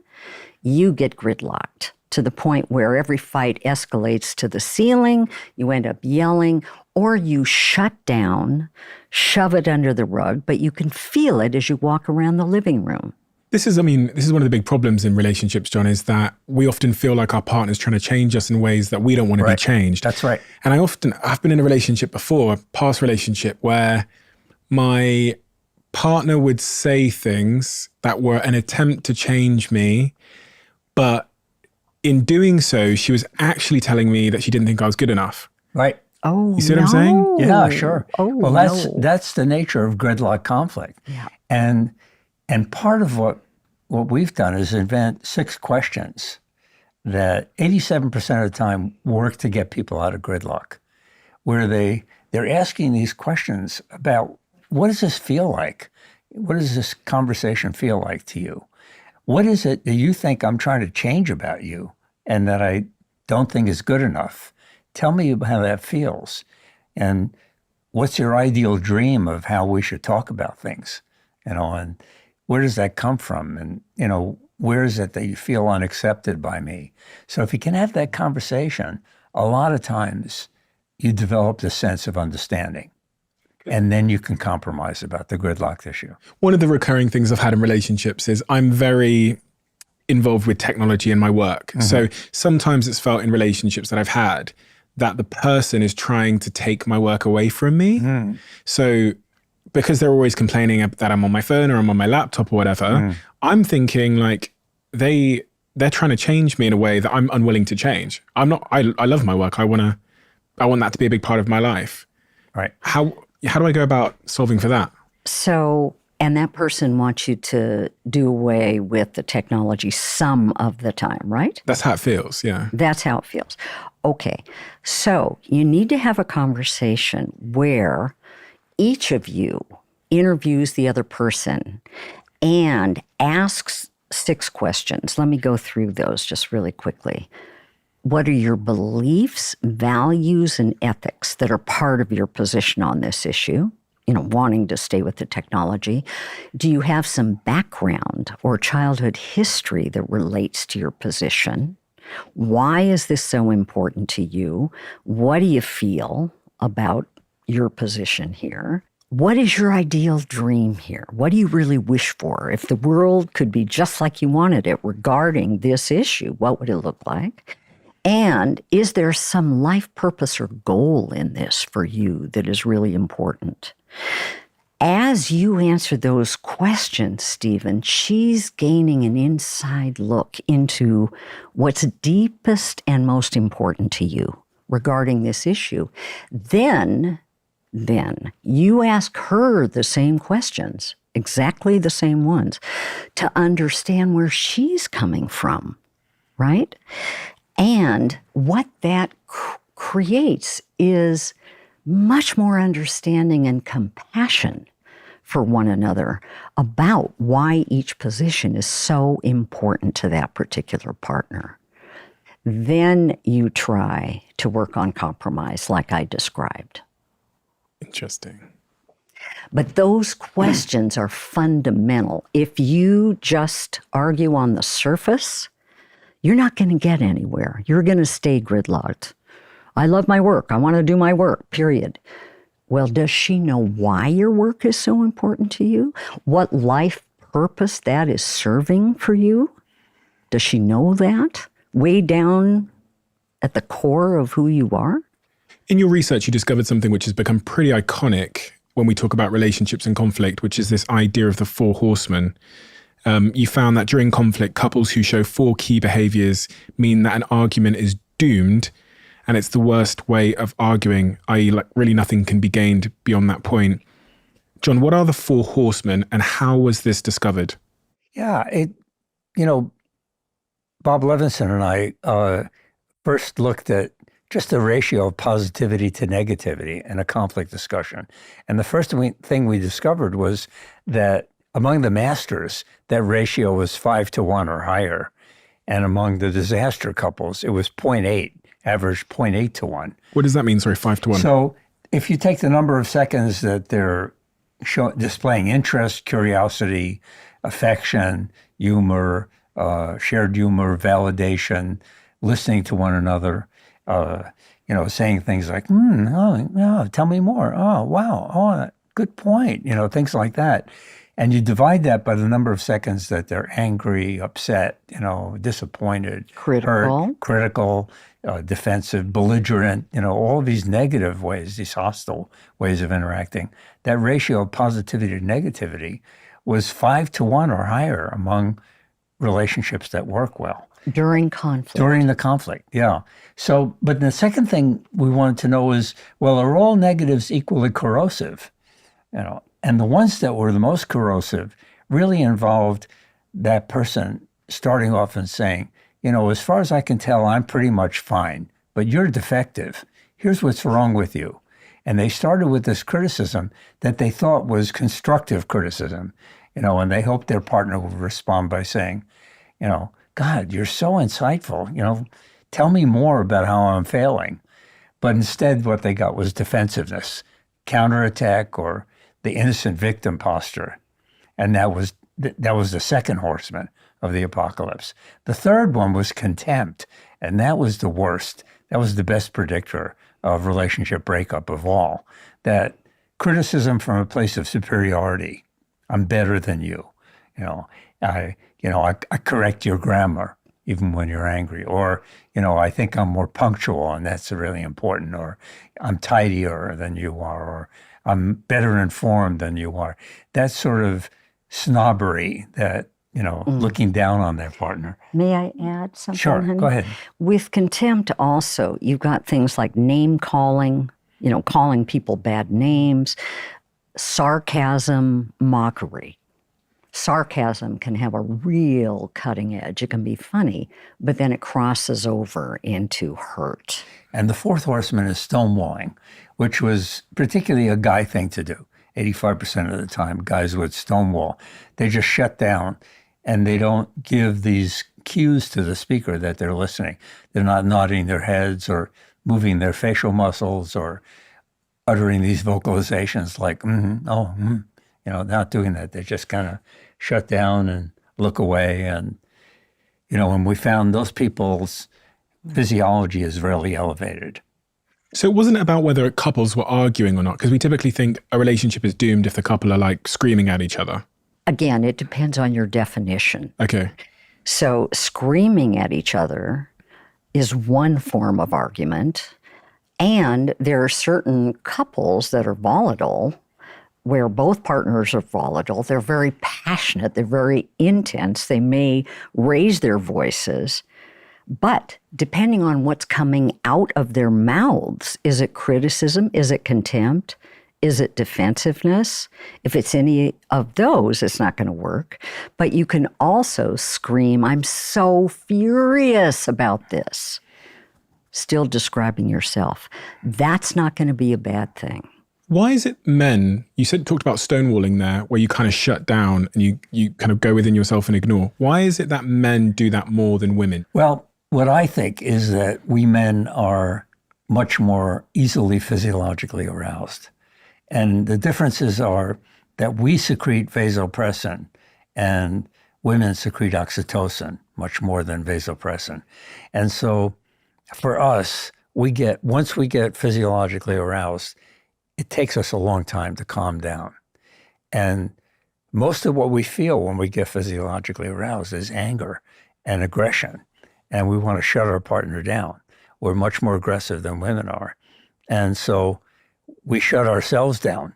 you get gridlocked to the point where every fight escalates to the ceiling, you end up yelling, or you shut down, shove it under the rug, but you can feel it as you walk around the living room. This is one of the big problems in relationships, John, is that we often feel like our partner's trying to change us in ways that we don't want to be changed. That's right. And I've been in a relationship before, a past relationship, where my partner would say things that were an attempt to change me, but in doing so, she was actually telling me that she didn't think I was good enough. Right. Oh, you see what I'm saying? Yeah, sure. Oh, well, that's the nature of gridlock conflict. Yeah. And part of what we've done is invent 6 questions that 87% of the time work to get people out of gridlock, where they're asking these questions about, what does this feel like? What does this conversation feel like to you? What is it that you think I'm trying to change about you and that I don't think is good enough? Tell me how that feels. And what's your ideal dream of how we should talk about things? And where does that come from? And, where is it that you feel unaccepted by me? So if you can have that conversation, a lot of times you develop this sense of understanding. And then you can compromise about the gridlock issue. One of the recurring things I've had in relationships is I'm very involved with technology in my work. Mm-hmm. So sometimes it's felt in relationships that I've had that the person is trying to take my work away from me. Mm. So because they're always complaining that I'm on my phone or I'm on my laptop or whatever, I'm thinking like they're trying to change me in a way that I'm unwilling to change. I'm not, I love my work. I want that to be a big part of my life. Right. How do I go about solving for that? So, and that person wants you to do away with the technology some of the time, right? That's how it feels, yeah. That's how it feels. Okay. So you need to have a conversation where each of you interviews the other person and asks 6 questions. Let me go through those just really quickly. What are your beliefs, values, and ethics that are part of your position on this issue? Wanting to stay with the technology. Do you have some background or childhood history that relates to your position? Why is this so important to you? What do you feel about your position here? What is your ideal dream here? What do you really wish for? If the world could be just like you wanted it regarding this issue, what would it look like? And is there some life purpose or goal in this for you that is really important? As you answer those questions, Stephen, she's gaining an inside look into what's deepest and most important to you regarding this issue. Then you ask her the same questions, exactly the same ones, to understand where she's coming from, right? And what that creates is much more understanding and compassion for one another about why each position is so important to that particular partner. Then you try to work on compromise like I described. Interesting. But those questions are fundamental. If you just argue on the surface, you're not going to get anywhere. You're going to stay gridlocked. I love my work. I want to do my work, period. Well, does she know why your work is so important to you? What life purpose that is serving for you? Does she know that? Way down at the core of who you are? In your research, you discovered something which has become pretty iconic when we talk about relationships and conflict, which is this idea of the four horsemen. You found that during conflict, couples who show four key behaviors mean that an argument is doomed, and it's the worst way of arguing, i.e. like really nothing can be gained beyond that point. John, what are the four horsemen and how was this discovered? Yeah, Bob Levinson and I first looked at just the ratio of positivity to negativity in a conflict discussion. And the first thing we discovered was that among the masters, that ratio was 5-to-1 or higher. And among the disaster couples, it was 0.8, average 0.8-to-1. What does that mean? Sorry, 5-to-1. So if you take the number of seconds that they're displaying interest, curiosity, affection, humor, shared humor, validation, listening to one another, saying things like, tell me more. Oh, wow. Oh, good point. Things like that. And you divide that by the number of seconds that they're angry, upset, disappointed, hurt, critical, defensive, belligerent, all of these negative ways, these hostile ways of interacting. That ratio of positivity to negativity was 5-to-1 or higher among relationships that work well. During conflict. During the conflict, yeah. So, but the second thing we wanted to know is, well, are all negatives equally corrosive? And the ones that were the most corrosive really involved that person starting off and saying, as far as I can tell, I'm pretty much fine, but you're defective. Here's what's wrong with you. And they started with this criticism that they thought was constructive criticism, and they hoped their partner would respond by saying, God, you're so insightful. Tell me more about how I'm failing. But instead, what they got was defensiveness, counterattack, or the innocent victim posture. And that was the second horseman of the apocalypse. The third one was contempt, and that was the worst. That was the best predictor of relationship breakup of all. That criticism from a place of superiority. I'm better than you. I correct your grammar even when you're angry. Or, I think I'm more punctual and that's really important. Or I'm tidier than you are. Or I'm better informed than you are. That sort of snobbery that, looking down on their partner. May I add something? Sure, honey? go ahead. With contempt also, you've got things like name calling, calling people bad names, sarcasm, mockery. Sarcasm can have a real cutting edge. It can be funny, but then it crosses over into hurt. And the fourth horseman is stonewalling, which was particularly a guy thing to do. 85% of the time, guys would stonewall. They just shut down and they don't give these cues to the speaker that they're listening. They're not nodding their heads or moving their facial muscles or uttering these vocalizations like, not doing that. They just kind of shut down and look away. And, when we found those people's physiology is really elevated. So it wasn't about whether couples were arguing or not, because we typically think a relationship is doomed if the couple are like screaming at each other. Again, it depends on your definition. Okay. So screaming at each other is one form of argument. And there are certain couples that are volatile, where both partners are volatile. They're very passionate. They're very intense. They may raise their voices. But depending on what's coming out of their mouths, is it criticism? Is it contempt? Is it defensiveness? If it's any of those, it's not going to work. But you can also scream, I'm so furious about this. Still describing yourself. That's not going to be a bad thing. Why is it men, you talked about stonewalling there, where you kind of shut down and you kind of go within yourself and ignore. Why is it that men do that more than women? Well, what I think is that we men are much more easily physiologically aroused. And the differences are that we secrete vasopressin and women secrete oxytocin much more than vasopressin. And so for us, once we get physiologically aroused, it takes us a long time to calm down. And most of what we feel when we get physiologically aroused is anger and aggression. And we want to shut our partner down. We're much more aggressive than women are. And so we shut ourselves down,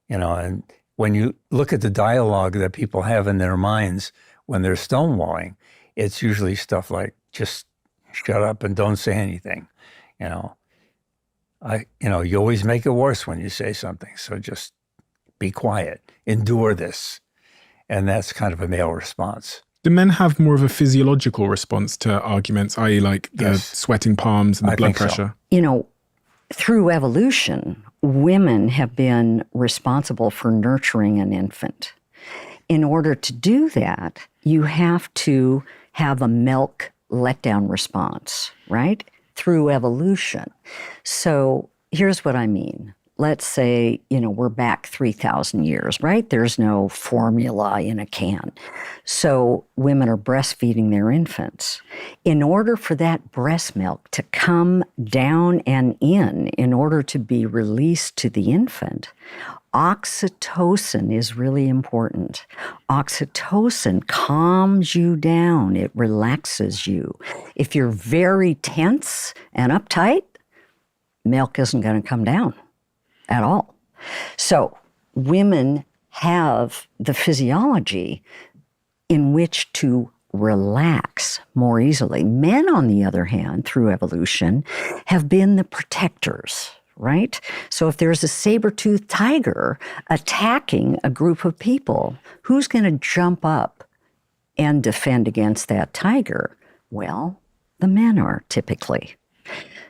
and when you look at the dialogue that people have in their minds when they're stonewalling, it's usually stuff like, just shut up and don't say anything. You always make it worse when you say something. So just be quiet, endure this. And that's kind of a male response. Do men have more of a physiological response to arguments, i.e. like the sweating palms and the blood pressure? So. Through evolution, women have been responsible for nurturing an infant. In order to do that, you have to have a milk letdown response, right? Through evolution. So here's what I mean. Let's say, we're back 3,000 years, right? There's no formula in a can. So women are breastfeeding their infants. In order for that breast milk to come down and in order to be released to the infant, oxytocin is really important. Oxytocin calms you down. It relaxes you. If you're very tense and uptight, milk isn't going to come down at all. So women have the physiology in which to relax more easily. Men, on the other hand, through evolution, have been the protectors, right? So if there's a saber-toothed tiger attacking a group of people, who's going to jump up and defend against that tiger? Well, the men are typically.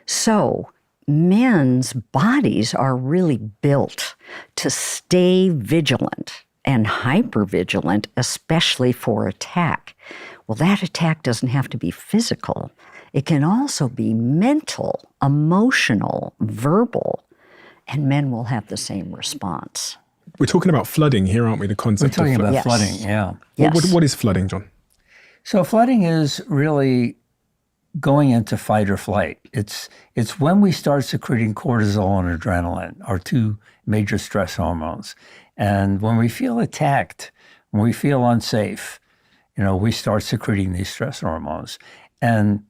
So men's bodies are really built to stay vigilant and hypervigilant, especially for attack. Well, that attack doesn't have to be physical. It can also be mental, emotional, verbal, and men will have the same response. We're talking about flooding here, aren't we? The concept We're talking of about flooding, yeah. Yes. What is flooding, John? So flooding is really going into fight or flight. It's when we start secreting cortisol and adrenaline, our two major stress hormones. And when we feel attacked, when we feel unsafe, we start secreting these stress hormones. And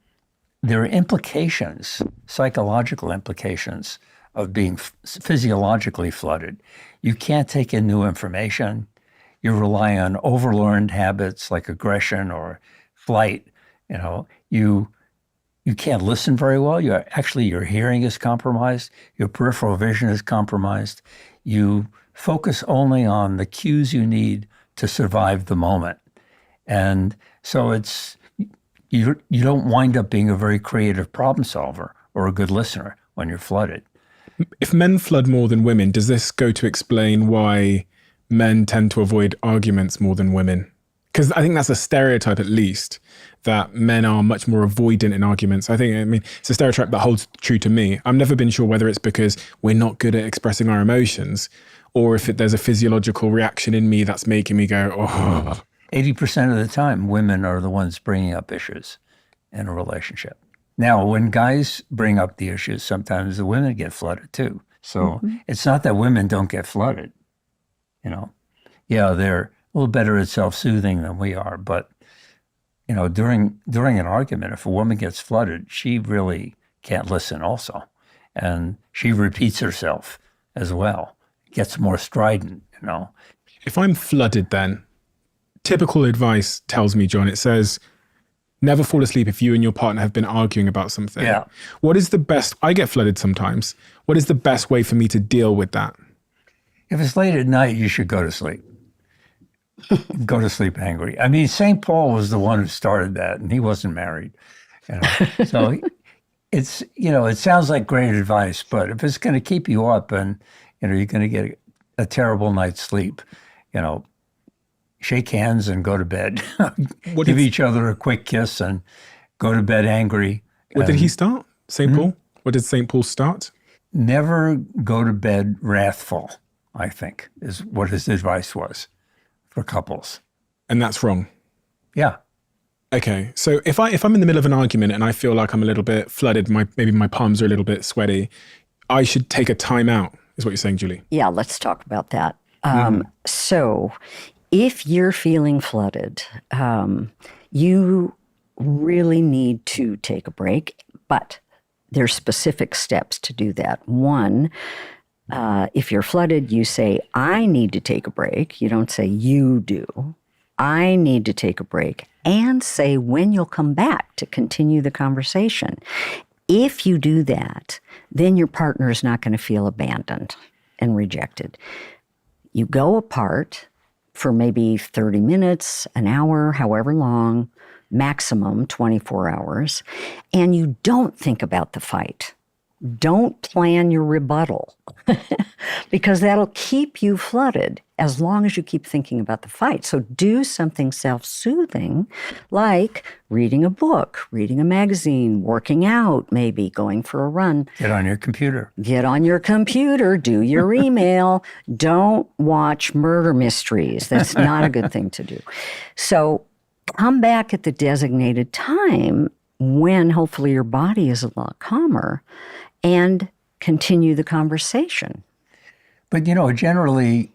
there are implications, psychological implications of being physiologically flooded. You can't take in new information. You rely on overlearned habits like aggression or flight. You can't listen very well. Your hearing is compromised. Your peripheral vision is compromised. You focus only on the cues you need to survive the moment. And so you don't wind up being a very creative problem solver or a good listener when you're flooded. If men flood more than women, does this go to explain why men tend to avoid arguments more than women? Because I think that's a stereotype, at least, that men are much more avoidant in arguments. I mean, it's a stereotype that holds true to me. I've never been sure whether it's because we're not good at expressing our emotions or if there's a physiological reaction in me that's making me go, oh. 80% of the time, women are the ones bringing up issues in a relationship. Now, when guys bring up the issues, sometimes the women get flooded too. So it's not that women don't get flooded. You know, yeah, they're a little better at self-soothing than we are. But, you know, during an argument, if a woman gets flooded, she really can't listen also. And she repeats herself as well, gets more strident, you know. If I'm flooded then, typical advice tells me, John, it says, never fall asleep if you and your partner have been arguing about something. Yeah. What is the best, I get flooded sometimes. What is the best way for me to deal with that? If it's late at night, you should go to sleep. Go to sleep angry. I mean, St. Paul was the one who started that, and he wasn't married. You know? So it's, you know, it sounds like great advice, but if it's going to keep you up and, you know, you're going to get a terrible night's sleep, you know, shake hands and go to bed. Give each other a quick kiss and go to bed angry. What did he start? St. Paul? What did St. Paul start? Never go to bed wrathful, I think, is what his advice was for couples. And that's wrong. Yeah. Okay. So if I'm in the middle of an argument and I feel like I'm a little bit flooded, maybe my palms are a little bit sweaty, I should take a time out, is what you're saying, Julie. Yeah, let's talk about that. So if you're feeling flooded, you really need to take a break, but there's specific steps to do that. One, if you're flooded, you say, I need to take a break. You don't say you do. I need to take a break, and say when you'll come back to continue the conversation. If you do that, then your partner is not going to feel abandoned and rejected. You go apart for maybe 30 minutes, an hour, however long, maximum 24 hours, and you don't think about the fight. Don't plan your rebuttal because that'll keep you flooded as long as you keep thinking about the fight. So do something self-soothing like reading a book, reading a magazine, working out, maybe going for a run. Get on your computer. Get on your computer, do your email. Don't watch murder mysteries. That's not a good thing to do. So come back at the designated time when hopefully your body is a lot calmer and continue the conversation. But, you know, generally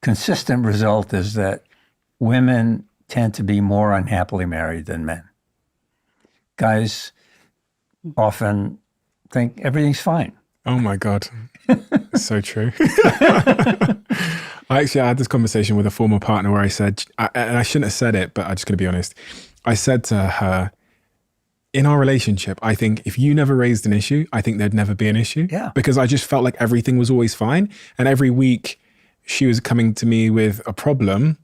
consistent result is that women tend to be more unhappily married than men. Guys often think everything's fine. Oh my God. So true. I had this conversation with a former partner where I said, and I shouldn't have said it, but I'm just going to be honest. I said to her, in our relationship, I think if you never raised an issue, I think there'd never be an issue. Yeah. Because I just felt like everything was always fine. And every week she was coming to me with a problem.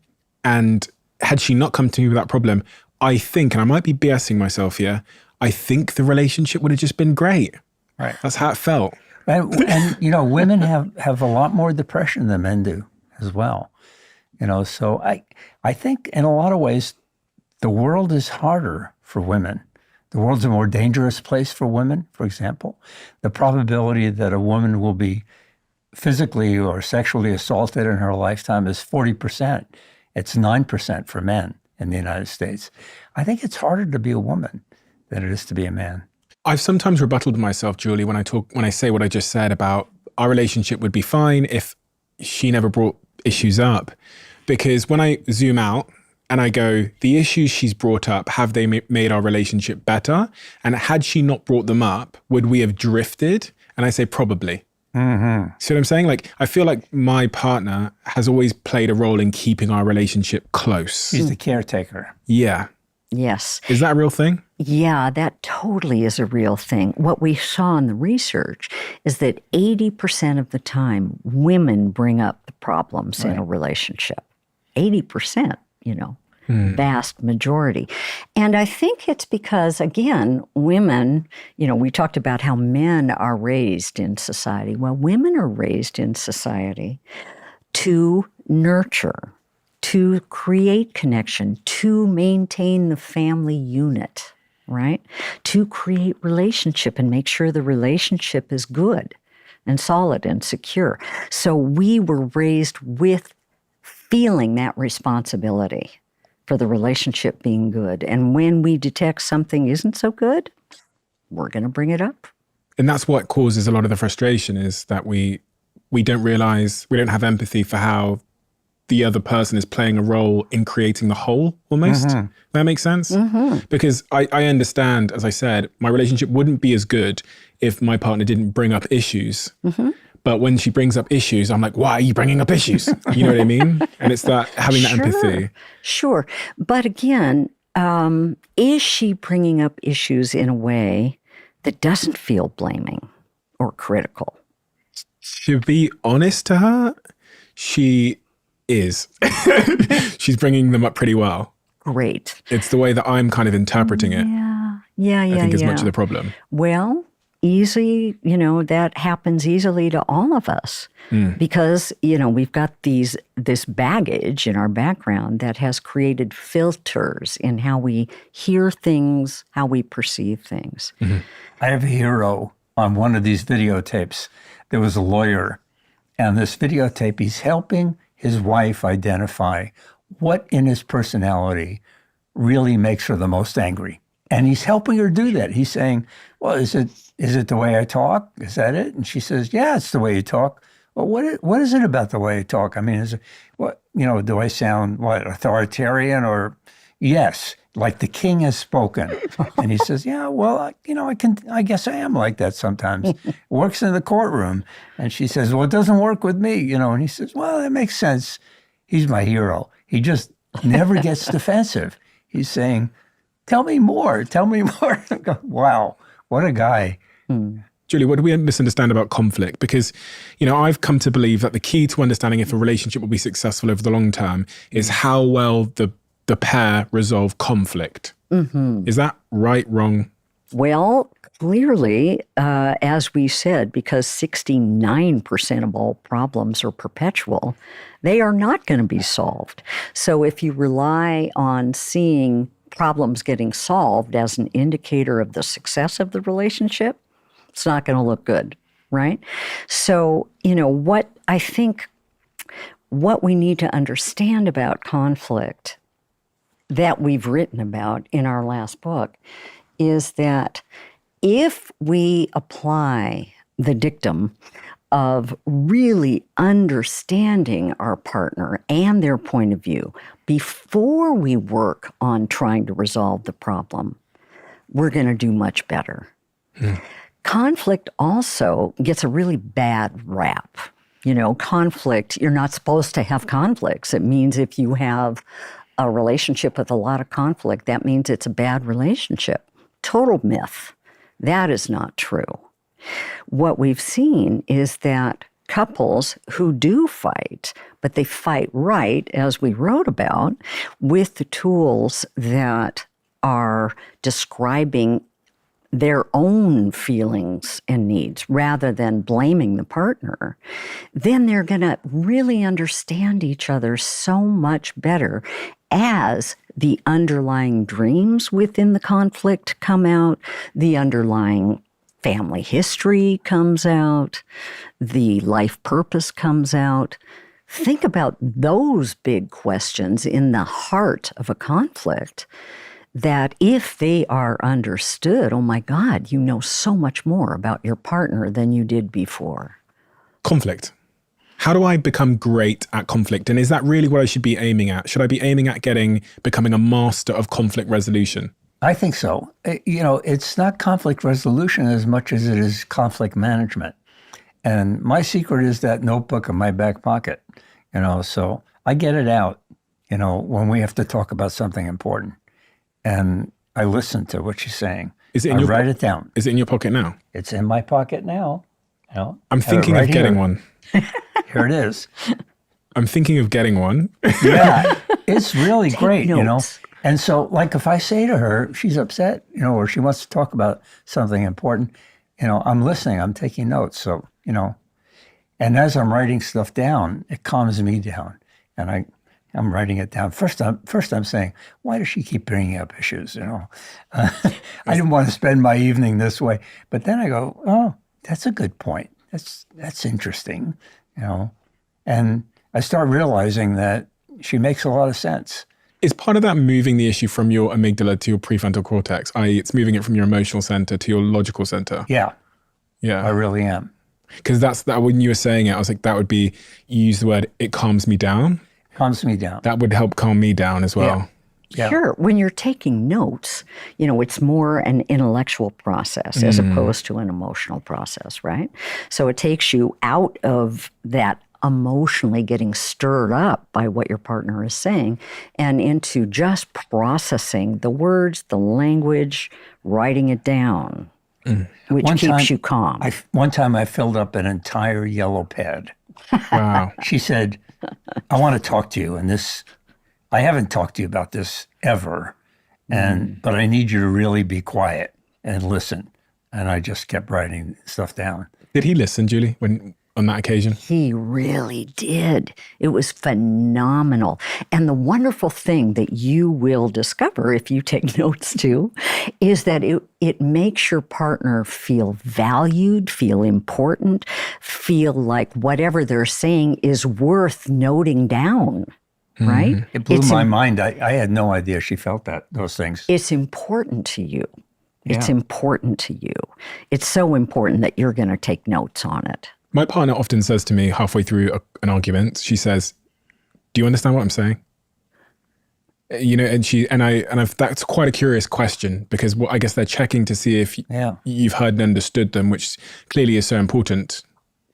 And had she not come to me with that problem, I think, and I might be BSing myself here, I think the relationship would have just been great. Right. That's how it felt. And you know, women have a lot more depression than men do as well. You know, so I think in a lot of ways, the world is harder for women. The world's a more dangerous place for women, for example. The probability that a woman will be physically or sexually assaulted in her lifetime is 40%. It's 9% for men in the United States. I think it's harder to be a woman than it is to be a man. I've sometimes rebutted myself, Julie, when I say what I just said about our relationship would be fine if she never brought issues up. Because when I zoom out and I go, the issues she's brought up, have they made our relationship better? And had she not brought them up, would we have drifted? And I say probably. Mm-hmm. See what I'm saying? Like, I feel like my partner has always played a role in keeping our relationship close. She's the caretaker. Yeah. Yes. Is that a real thing? Yeah, that totally is a real thing. What we saw in the research is that 80% of the time, women bring up the problems in a relationship. 80%, you know, vast majority. And I think it's because, again, women, you know, we talked about how men are raised in society. Well, women are raised in society to nurture to create connection, to maintain the family unit, right? To create relationship and make sure the relationship is good and solid and secure. So we were raised with feeling that responsibility for the relationship being good. And when we detect something isn't so good, we're going to bring it up. And that's what causes a lot of the frustration, is that we don't realize, we don't have empathy for how the other person is playing a role in creating the whole, almost. That makes sense? Because I understand, as I said, my relationship wouldn't be as good if my partner didn't bring up issues. But when she brings up issues, I'm like, why are you bringing up issues? You know what I mean? And it's that having that empathy. Sure. But again, is she bringing up issues in a way that doesn't feel blaming or critical? To be honest to her, she is. She's bringing them up pretty well. Great. It's the way that I'm kind of interpreting it. Yeah. I think is much of the problem. Well, easy, that happens easily to all of us because, we've got this baggage in our background that has created filters in how we hear things, how we perceive things. I have a hero on one of these videotapes. There was a lawyer, and this videotape, he's helping his wife identify what in his personality really makes her the most angry. And he's helping her do that. He's saying, well, is it the way I talk? Is that it? And she says, yeah, it's the way you talk. Well, what is it about the way I talk? I mean, is it, do I sound authoritarian or yes, like the king has spoken? And he says, yeah, well, I guess I am like that sometimes. It works in the courtroom. And she says, well, it doesn't work with me, And he says, well, that makes sense. He's my hero. He just never gets defensive. He's saying, tell me more. Wow, what a guy. Julie, what do we misunderstand about conflict? Because, I've come to believe that the key to understanding if a relationship will be successful over the long term is how well the pair resolve conflict. Is that right, wrong? Well, clearly, as we said, because 69% of all problems are perpetual, they are not going to be solved. So if you rely on seeing problems getting solved as an indicator of the success of the relationship, it's not going to look good, right? So, what we need to understand about conflict that we've written about in our last book is that if we apply the dictum of really understanding our partner and their point of view before we work on trying to resolve the problem, we're going to do much better. Conflict also gets a really bad rap. Conflict, you're not supposed to have conflicts. It means if you have a relationship with a lot of conflict, that means it's a bad relationship. Total myth. That is not true. What we've seen is that couples who do fight, but they fight right, as we wrote about, with the tools that are describing their own feelings and needs rather than blaming the partner, then they're going to really understand each other so much better as the underlying dreams within the conflict come out, the underlying family history comes out, the life purpose comes out. Think about those big questions in the heart of a conflict that if they are understood, oh my God, you know so much more about your partner than you did before. Conflict. How do I become great at conflict? And is that really what I should be aiming at? Should I be aiming at becoming a master of conflict resolution? I think so. It's not conflict resolution as much as it is conflict management. And my secret is that notebook in my back pocket, so I get it out, when we have to talk about something important. And I listen to what she's saying. I write it down. Is it in your pocket now? It's in my pocket now. I'm thinking of getting one. Here it is. I'm thinking of getting one. Yeah, it's really great, notes. And so, if I say to her, she's upset, or she wants to talk about something important, I'm listening, I'm taking notes. So, and as I'm writing stuff down, it calms me down. And I I'm writing it down. First, I'm saying, why does she keep bringing up issues? I didn't want to spend my evening this way. But then I go, oh, that's a good point. That's interesting, And I start realizing that she makes a lot of sense. Is part of that moving the issue from your amygdala to your prefrontal cortex, i.e. it's moving it from your emotional center to your logical center? Yeah. Yeah. I really am. Because that's that when you were saying it, I was like, that would be, you use the word, it calms me down. Calms me down. That would help calm me down as well. Yeah. Sure. When you're taking notes, it's more an intellectual process as opposed to an emotional process, right? So it takes you out of that emotionally getting stirred up by what your partner is saying and into just processing the words, the language, writing it down, which keeps you calm. One time I filled up an entire yellow pad. Wow. She said, I want to talk to you, and I haven't talked to you about this ever, but I need you to really be quiet and listen. And I just kept writing stuff down. Did he listen, Julie, on that occasion? He really did. It was phenomenal. And the wonderful thing that you will discover if you take notes too, is that it makes your partner feel valued, feel important, feel like whatever they're saying is worth noting down, right? It blew my mind. I had no idea she felt those things. It's important to you. It's important to you. It's so important that you're going to take notes on it. My partner often says to me halfway through an argument, she says, "Do you understand what I'm saying?" And that's quite a curious question because I guess they're checking to see if you've heard and understood them, which clearly is so important.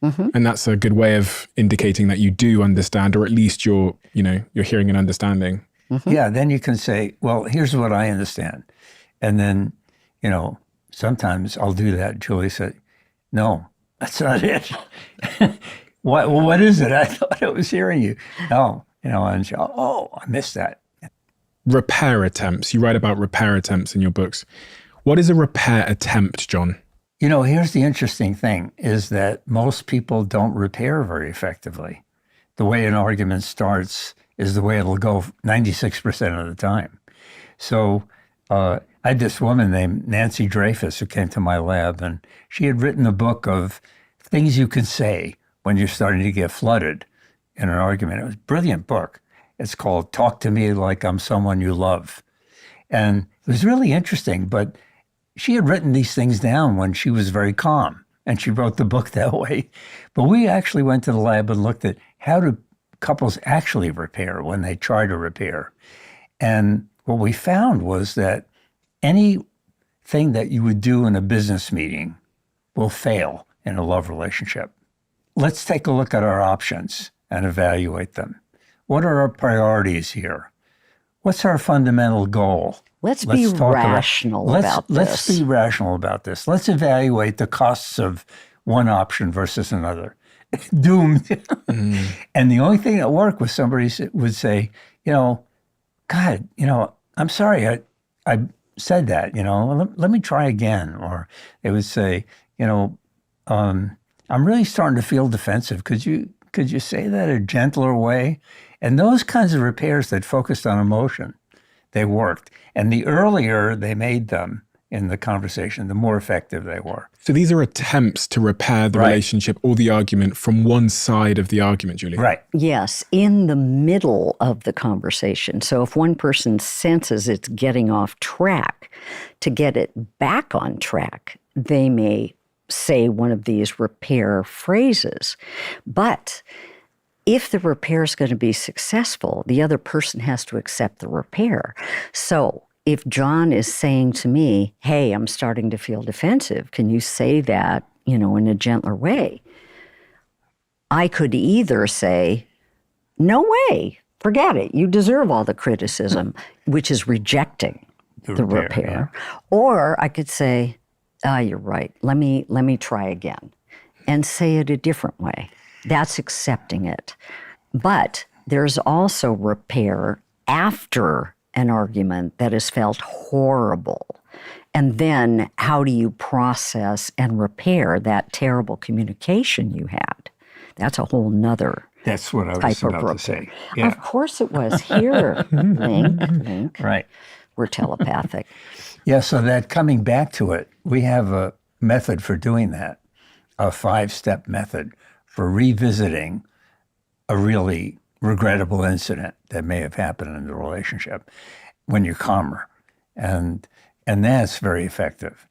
And that's a good way of indicating that you do understand, or at least you're hearing and understanding. Yeah, then you can say, well, here's what I understand. And then, sometimes I'll do that. Julie said, no, that's not it. What is it? I thought I was hearing you. No, and she, I missed that. Repair attempts. You write about repair attempts in your books. What is a repair attempt, John? Here's the interesting thing is that most people don't repair very effectively. The way an argument starts is the way it'll go 96% of the time. So I had this woman named Nancy Dreyfus who came to my lab, and she had written a book of things you can say when you're starting to get flooded in an argument. It was a brilliant book. It's called Talk to Me Like I'm Someone You Love. And it was really interesting, but she had written these things down when she was very calm, and she wrote the book that way. But we actually went to the lab and looked at how do couples actually repair when they try to repair. And what we found was that anything that you would do in a business meeting will fail in a love relationship. Let's take a look at our options and evaluate them. What are our priorities here? What's our fundamental goal? Let's be rational about this. Let's be rational about this. Let's evaluate the costs of one option versus another. Doomed. And the only thing that worked was somebody would say, God, I'm sorry I said that, let me try again. Or they would say, I'm really starting to feel defensive. Could you say that a gentler way? And those kinds of repairs that focused on emotion, they worked. And the earlier they made them in the conversation, the more effective they were. So these are attempts to repair the relationship or the argument from one side of the argument, Julie. Right. Yes, in the middle of the conversation. So if one person senses it's getting off track, to get it back on track, they may say one of these repair phrases. But if the repair is going to be successful, the other person has to accept the repair. So if John is saying to me, hey, I'm starting to feel defensive, can you say that, in a gentler way? I could either say, no way, forget it, you deserve all the criticism, which is rejecting the repair. Yeah. Or I could say, you're right, let me try again, and say it a different way. That's accepting it. But there's also repair after an argument that has felt horrible. And then how do you process and repair that terrible communication you had? That's a whole nother That's what I was type of about to say. rapport. Yeah. Of course it was. Here, link. Right. We're telepathic. Yeah, so that coming back to it, we have a method for doing that, a 5-step method for revisiting a really regrettable incident that may have happened in the relationship when you're calmer. And that's very effective.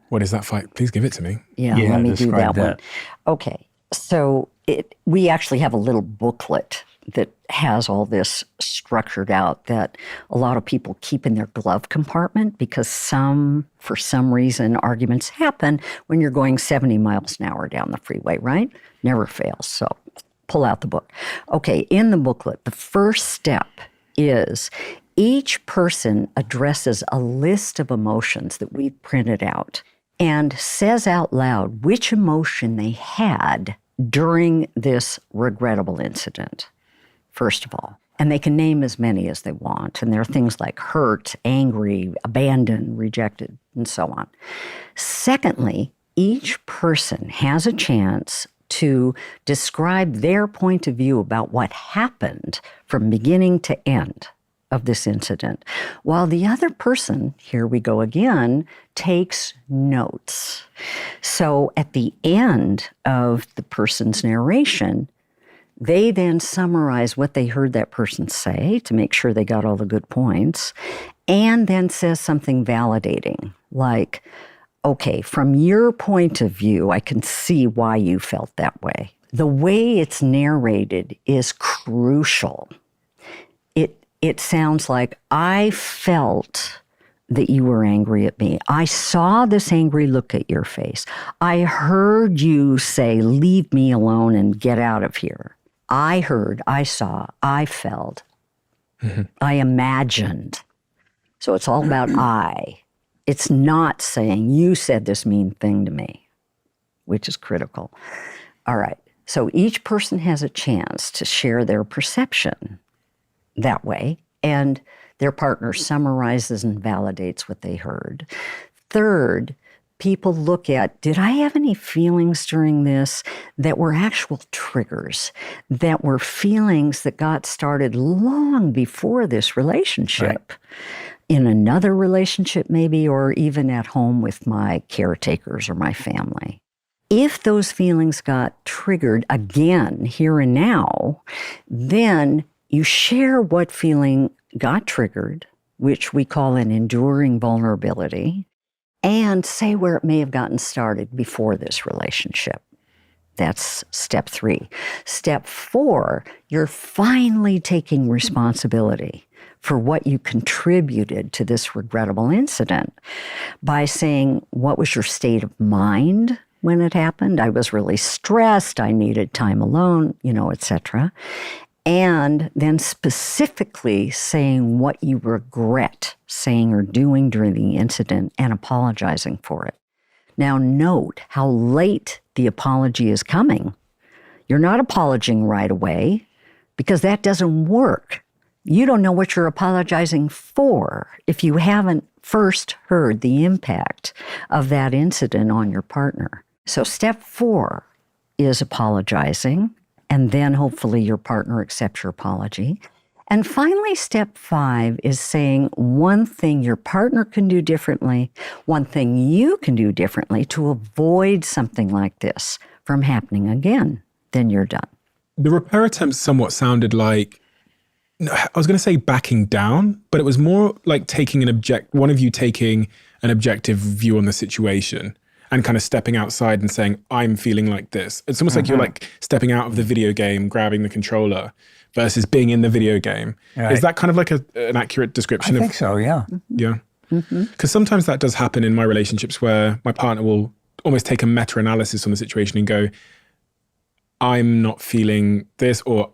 What is that fight? Please give it to me. Yeah, Yeah, let me do describe that one. that. Okay, so we actually have a little booklet that has all this structured out that a lot of people keep in their glove compartment because for some reason, arguments happen when you're going 70 miles an hour down the freeway, right? Never fails. So pull out the book. Okay, in the booklet, the first step is each person addresses a list of emotions that we've printed out and says out loud which emotion they had during this regrettable incident, first of all. And they can name as many as they want. And there are things like hurt, angry, abandoned, rejected, and so on. Secondly, each person has a chance to describe their point of view about what happened from beginning to end of this incident, while the other person, here we go again, takes notes. So at the end of the person's narration, they then summarize what they heard that person say to make sure they got all the good points, and then says something validating, like, okay, from your point of view, I can see why you felt that way. The way it's narrated is crucial. It sounds like, I felt that you were angry at me. I saw this angry look at your face. I heard you say, leave me alone and get out of here. I heard, I saw, I felt, I imagined. So it's all about I. It's not saying, you said this mean thing to me, which is critical. All right. So each person has a chance to share their perception that way, and their partner summarizes and validates what they heard. Third, people look at, did I have any feelings during this that were actual triggers, that were feelings that got started long before this relationship, in another relationship maybe, or even at home with my caretakers or my family? If those feelings got triggered again, here and now, then you share what feeling got triggered, which we call an enduring vulnerability, and say where it may have gotten started before this relationship. That's step 3. Step 4, you're finally taking responsibility for what you contributed to this regrettable incident by saying, what was your state of mind when it happened? I was really stressed. I needed time alone, etc. And then specifically saying what you regret saying or doing during the incident and apologizing for it. Now note how late the apology is coming. You're not apologizing right away because that doesn't work. You don't know what you're apologizing for if you haven't first heard the impact of that incident on your partner. So step 4 is apologizing, and then hopefully your partner accepts your apology. And finally, step 5 is saying one thing your partner can do differently, one thing you can do differently to avoid something like this from happening again. Then you're done. The repair attempt somewhat sounded like, I was going to say backing down, but it was more like one of you taking an objective view on the situation and kind of stepping outside and saying, I'm feeling like this. It's almost like you're like stepping out of the video game, grabbing the controller versus being in the video game. Right. Is that kind of like an accurate description? I think so, yeah. Yeah. Because sometimes that does happen in my relationships where my partner will almost take a meta-analysis on the situation and go, I'm not feeling this, or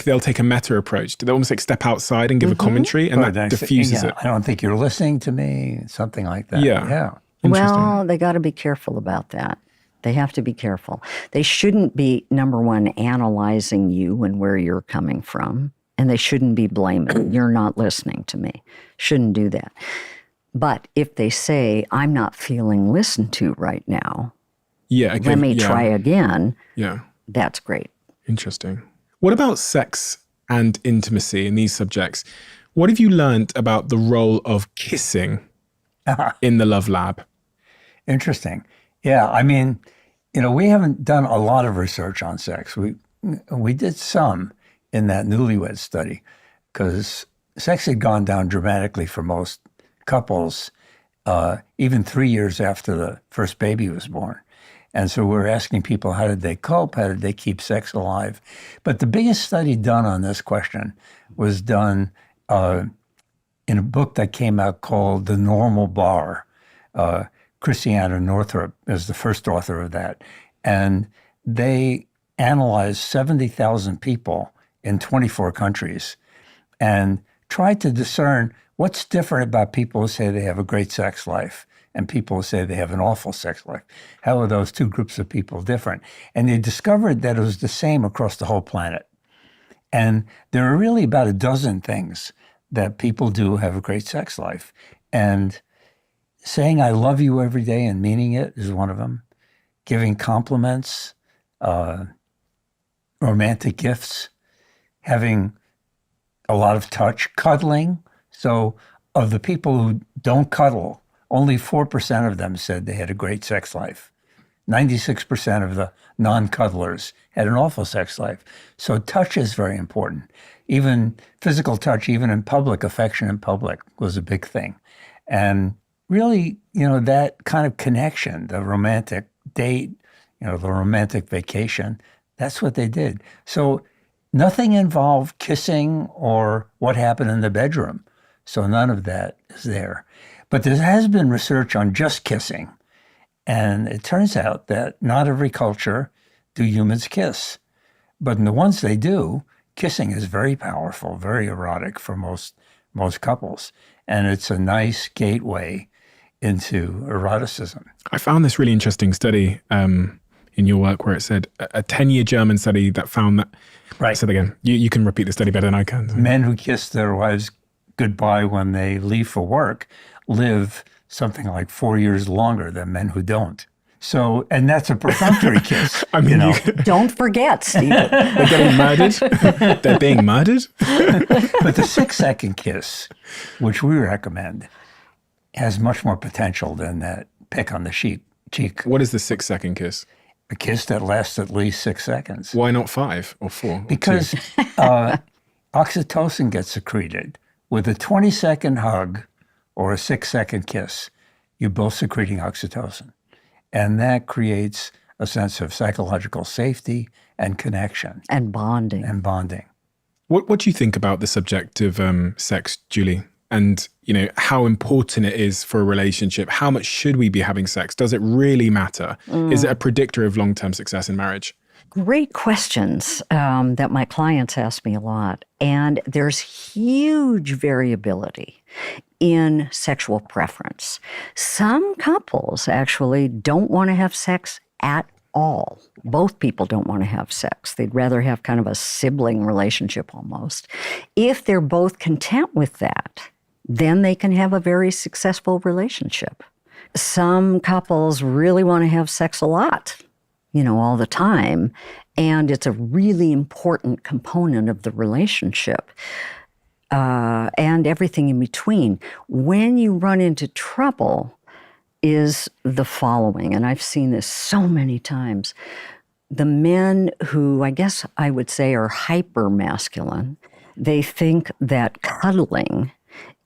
they'll take a meta approach. They'll almost like step outside and give a commentary, and that diffuses it. I don't think you're listening to me, something like that. Yeah. Well, they got to be careful about that. They have to be careful. They shouldn't be, number one, analyzing you and where you're coming from, and they shouldn't be blaming. You're not listening to me. Shouldn't do that. But if they say, I'm not feeling listened to right now, Yeah. Okay. let me yeah. try again, Yeah. that's great. Interesting. What about sex and intimacy in these subjects? What have you learned about the role of kissing in the love lab? Interesting. Yeah, I mean, we haven't done a lot of research on sex. We did some in that newlywed study because sex had gone down dramatically for most couples, even 3 years after the first baby was born. And so we're asking people, how did they cope? How did they keep sex alive? But the biggest study done on this question was done in a book that came out called The Normal Bar. Christiana Northrup is the first author of that. And they analyzed 70,000 people in 24 countries and tried to discern what's different about people who say they have a great sex life and people who say they have an awful sex life. How are those two groups of people different? And they discovered that it was the same across the whole planet. And there are really about a dozen things that people do have a great sex life. And saying I love you every day and meaning it is one of them. Giving compliments, romantic gifts, having a lot of touch, cuddling. So of the people who don't cuddle, only 4% of them said they had a great sex life. 96% of the non-cuddlers had an awful sex life. So touch is very important. Even physical touch, even in public, affection in public was a big thing. And really, that kind of connection, the romantic date, the romantic vacation, that's what they did. So nothing involved kissing or what happened in the bedroom. So none of that is there. But there has been research on just kissing. And it turns out that not every culture do humans kiss. But in the ones they do, kissing is very powerful, very erotic for most couples. And it's a nice gateway into eroticism. I found this really interesting study in your work where it said a 10-year German study that found that. Right. Say that again. You can repeat the study better than I can. Men who kiss their wives goodbye when they leave for work live something like 4 years longer than men who don't. So, and that's a perfunctory kiss. I mean, Don't forget, Steve. they're getting murdered. They're being murdered. But the 6-second kiss, which we recommend, has much more potential than that peck on the cheek. What is the 6-second kiss? A kiss that lasts at least 6 seconds. Why not 5 or 4? Because oxytocin gets secreted. With a 20-second hug or a 6-second kiss, you're both secreting oxytocin. And that creates a sense of psychological safety and connection. And bonding. What do you think about the subject of sex, Julie? And, how important it is for a relationship? How much should we be having sex? Does it really matter? Is it a predictor of long-term success in marriage? Great questions that my clients ask me a lot. And there's huge variability in sexual preference. Some couples actually don't want to have sex at all. Both people don't want to have sex. They'd rather have kind of a sibling relationship almost. If they're both content with that, then they can have a very successful relationship. Some couples really want to have sex a lot, all the time. And it's a really important component of the relationship. And everything in between. When you run into trouble is the following, and I've seen this so many times. The men who I guess I would say are hyper masculine, they think that cuddling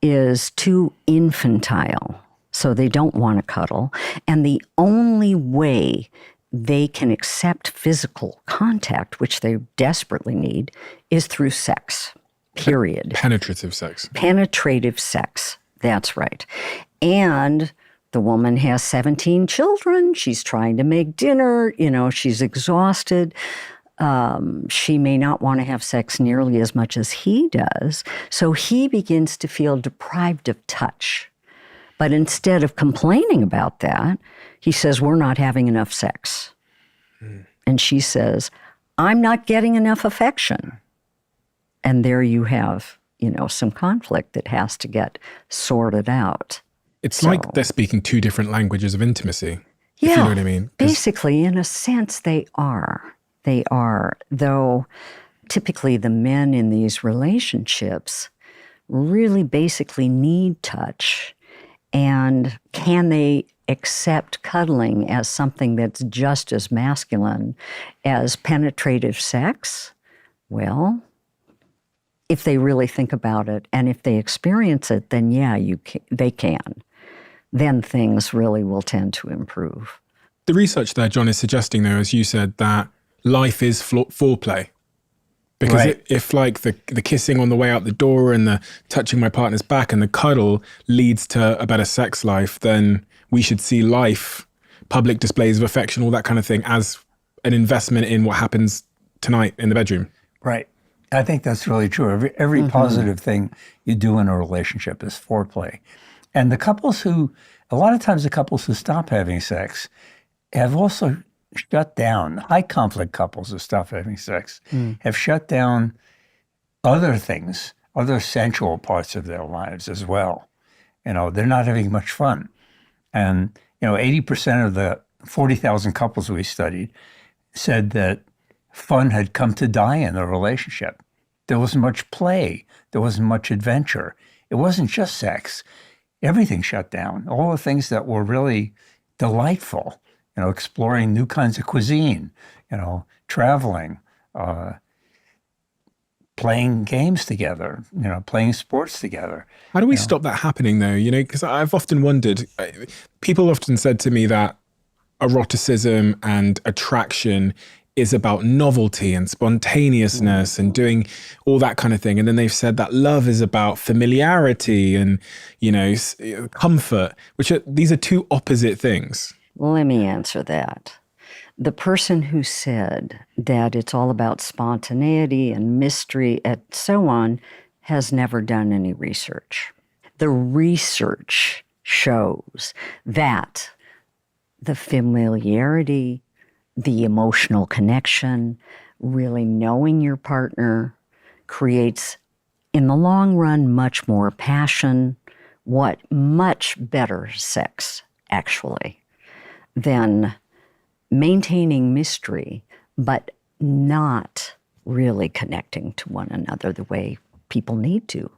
is too infantile, so they don't want to cuddle. And the only way they can accept physical contact, which they desperately need, is through sex. Period. Penetrative sex. Penetrative sex. That's right. And the woman has 17 children. She's trying to make dinner. She's exhausted. She may not want to have sex nearly as much as he does. So he begins to feel deprived of touch. But instead of complaining about that, he says, we're not having enough sex. And she says, I'm not getting enough affection. And there you have, some conflict that has to get sorted out. It's like they're speaking two different languages of intimacy. if you know what I mean. 'Cause basically, in a sense, they are. They are, though typically the men in these relationships really basically need touch. And can they accept cuddling as something that's just as masculine as penetrative sex? Well, if they really think about it and if they experience it, then yeah, they can. Then things really will tend to improve. the research there, John, is suggesting, though, as you said, that life is foreplay. Because Right. if like the kissing on the way out the door and the touching my partner's back and the cuddle leads to a better sex life, then we should see life, public displays of affection, all that kind of thing, as an investment in what happens tonight in the bedroom. Right. I think that's really true. Every positive thing you do in a relationship is foreplay. And a lot of times the couples who stop having sex have also shut down. High conflict couples who stop having sex have shut down other things, other sensual parts of their lives as well. You know, they're not having much fun. And, 80% of the 40,000 couples we studied said that fun had come to die in the relationship. There wasn't much play. There wasn't much adventure. It wasn't just sex. Everything shut down. All the things that were really delightful, exploring new kinds of cuisine, traveling, playing games together, playing sports together. How do we stop that happening, though? Because I've often wondered, people often said to me that eroticism and attraction is about novelty and spontaneousness and doing all that kind of thing. And then they've said that love is about familiarity and, comfort, these are two opposite things. Well, let me answer that. The person who said that it's all about spontaneity and mystery and so on has never done any research. The research shows that the familiarity, the emotional connection, really knowing your partner creates, in the long run, much more passion, much better sex, actually, than maintaining mystery, but not really connecting to one another the way people need to.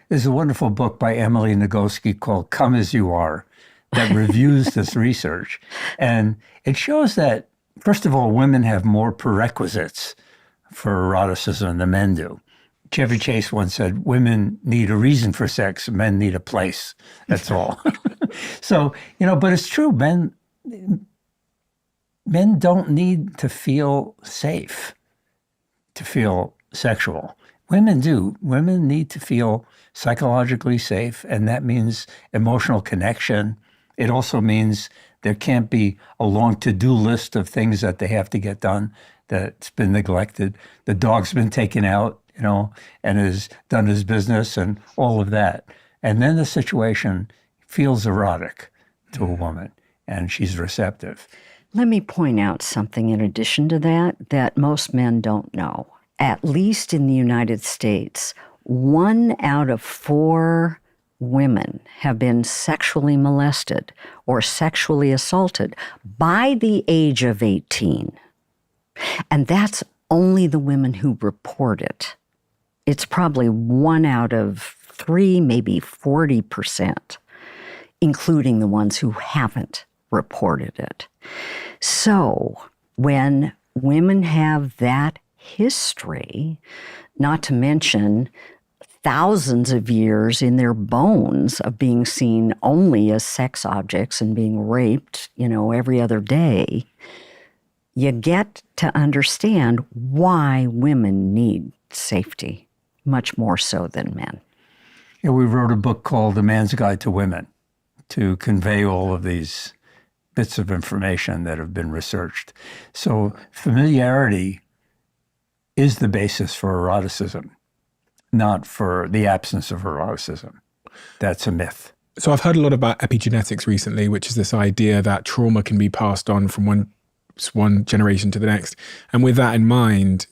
There's a wonderful book by Emily Nagoski called Come As You Are that reviews this research. And it shows that, first of all, women have more prerequisites for eroticism than men do. Chevy Chase once said, women need a reason for sex, men need a place. That's all. So, but it's true. Men don't need to feel safe to feel sexual. Women do. Women need to feel psychologically safe, and that means emotional connection. It also means there can't be a long to-do list of things that they have to get done that's been neglected. The dog's been taken out, and has done his business and all of that. And then the situation feels erotic to a woman, and she's receptive. Let me point out something in addition to that most men don't know. At least in the United States, 1 out of 4 women have been sexually molested or sexually assaulted by the age of 18. And that's only the women who report it. It's probably 1 out of 3, maybe 40%, including the ones who haven't reported it. So when women have that history, not to mention thousands of years in their bones of being seen only as sex objects and being raped, every other day, you get to understand why women need safety much more so than men. We wrote a book called The Man's Guide to Women to convey all of these bits of information that have been researched. So familiarity is the basis for eroticism, not for the absence of eroticism. That's a myth. So I've heard a lot about epigenetics recently, which is this idea that trauma can be passed on from one generation to the next. And with that in mind,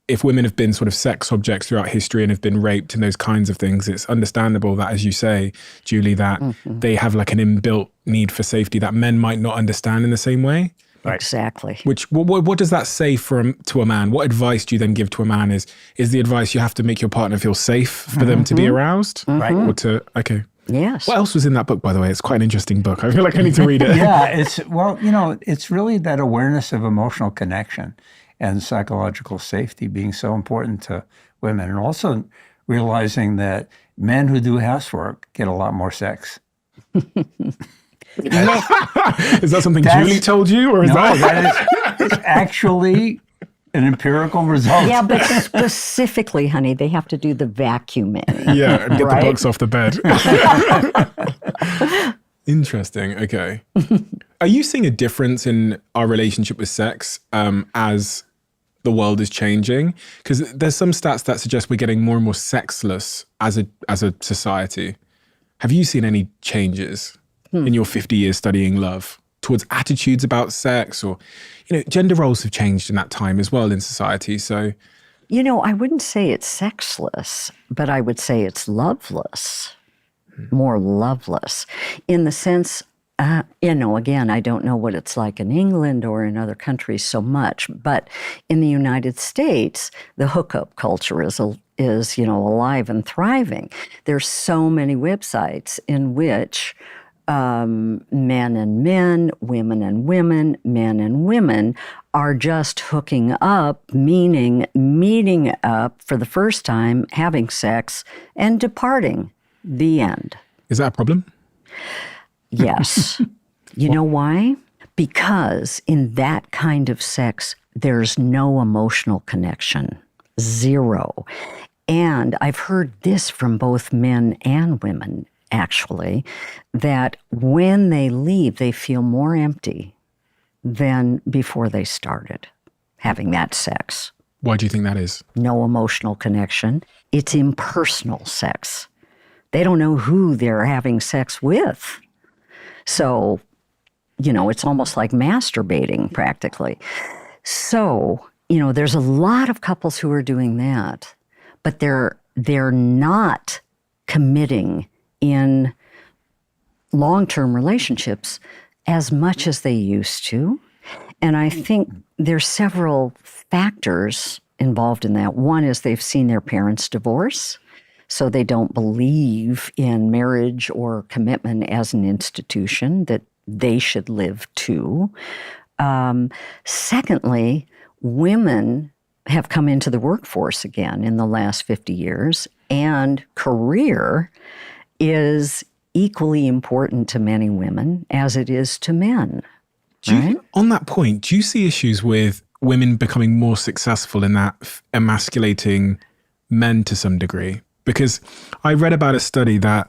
if women have been sort of sex objects throughout history and have been raped and those kinds of things, it's understandable that, as you say, Julie, that they have like an inbuilt need for safety that men might not understand in the same way. Right. Exactly. Which, what does that say to a man? What advice do you then give to a man? Is the advice you have to make your partner feel safe for them to be aroused? Right. Or to, okay. Yes. What else was in that book, by the way? It's quite an interesting book. I feel like I need to read it. Yeah, it's really that awareness of emotional connection and psychological safety being so important to women, and also realizing that men who do housework get a lot more sex. Is that something Julie told you, or is that is actually an empirical result. Yeah, but specifically, honey, they have to do the vacuuming. Yeah, and get right? the bugs off the bed. Interesting. Okay. Are you seeing a difference in our relationship with sex as the world is changing? Because there's some stats that suggest we're getting more and more sexless as a society. Have you seen any changes in your 50 years studying love towards attitudes about sex, or, gender roles have changed in that time as well in society? So, I wouldn't say it's sexless, but I would say it's loveless, more loveless, in the sense, again, I don't know what it's like in England or in other countries so much, but in the United States, the hookup culture is alive and thriving. There's so many websites in which men and men, women and women, men and women are just hooking up, meaning meeting up for the first time, having sex, and departing. The end. Is that a problem? Yes. You know why? Because in that kind of sex, there's no emotional connection. Zero. And I've heard this from both men and women, actually, that when they leave, they feel more empty than before they started having that sex. Why do you think that is? No emotional connection. It's impersonal sex. They don't know who they're having sex with. So, it's almost like masturbating practically. So, there's a lot of couples who are doing that, but they're not committing in long-term relationships as much as they used to. And I think there's several factors involved in that. One is they've seen their parents divorce, so they don't believe in marriage or commitment as an institution that they should live to. Secondly, women have come into the workforce again in the last 50 years, and career is equally important to many women as it is to men. On that point, do you see issues with women becoming more successful in that emasculating men to some degree? Because I read about a study that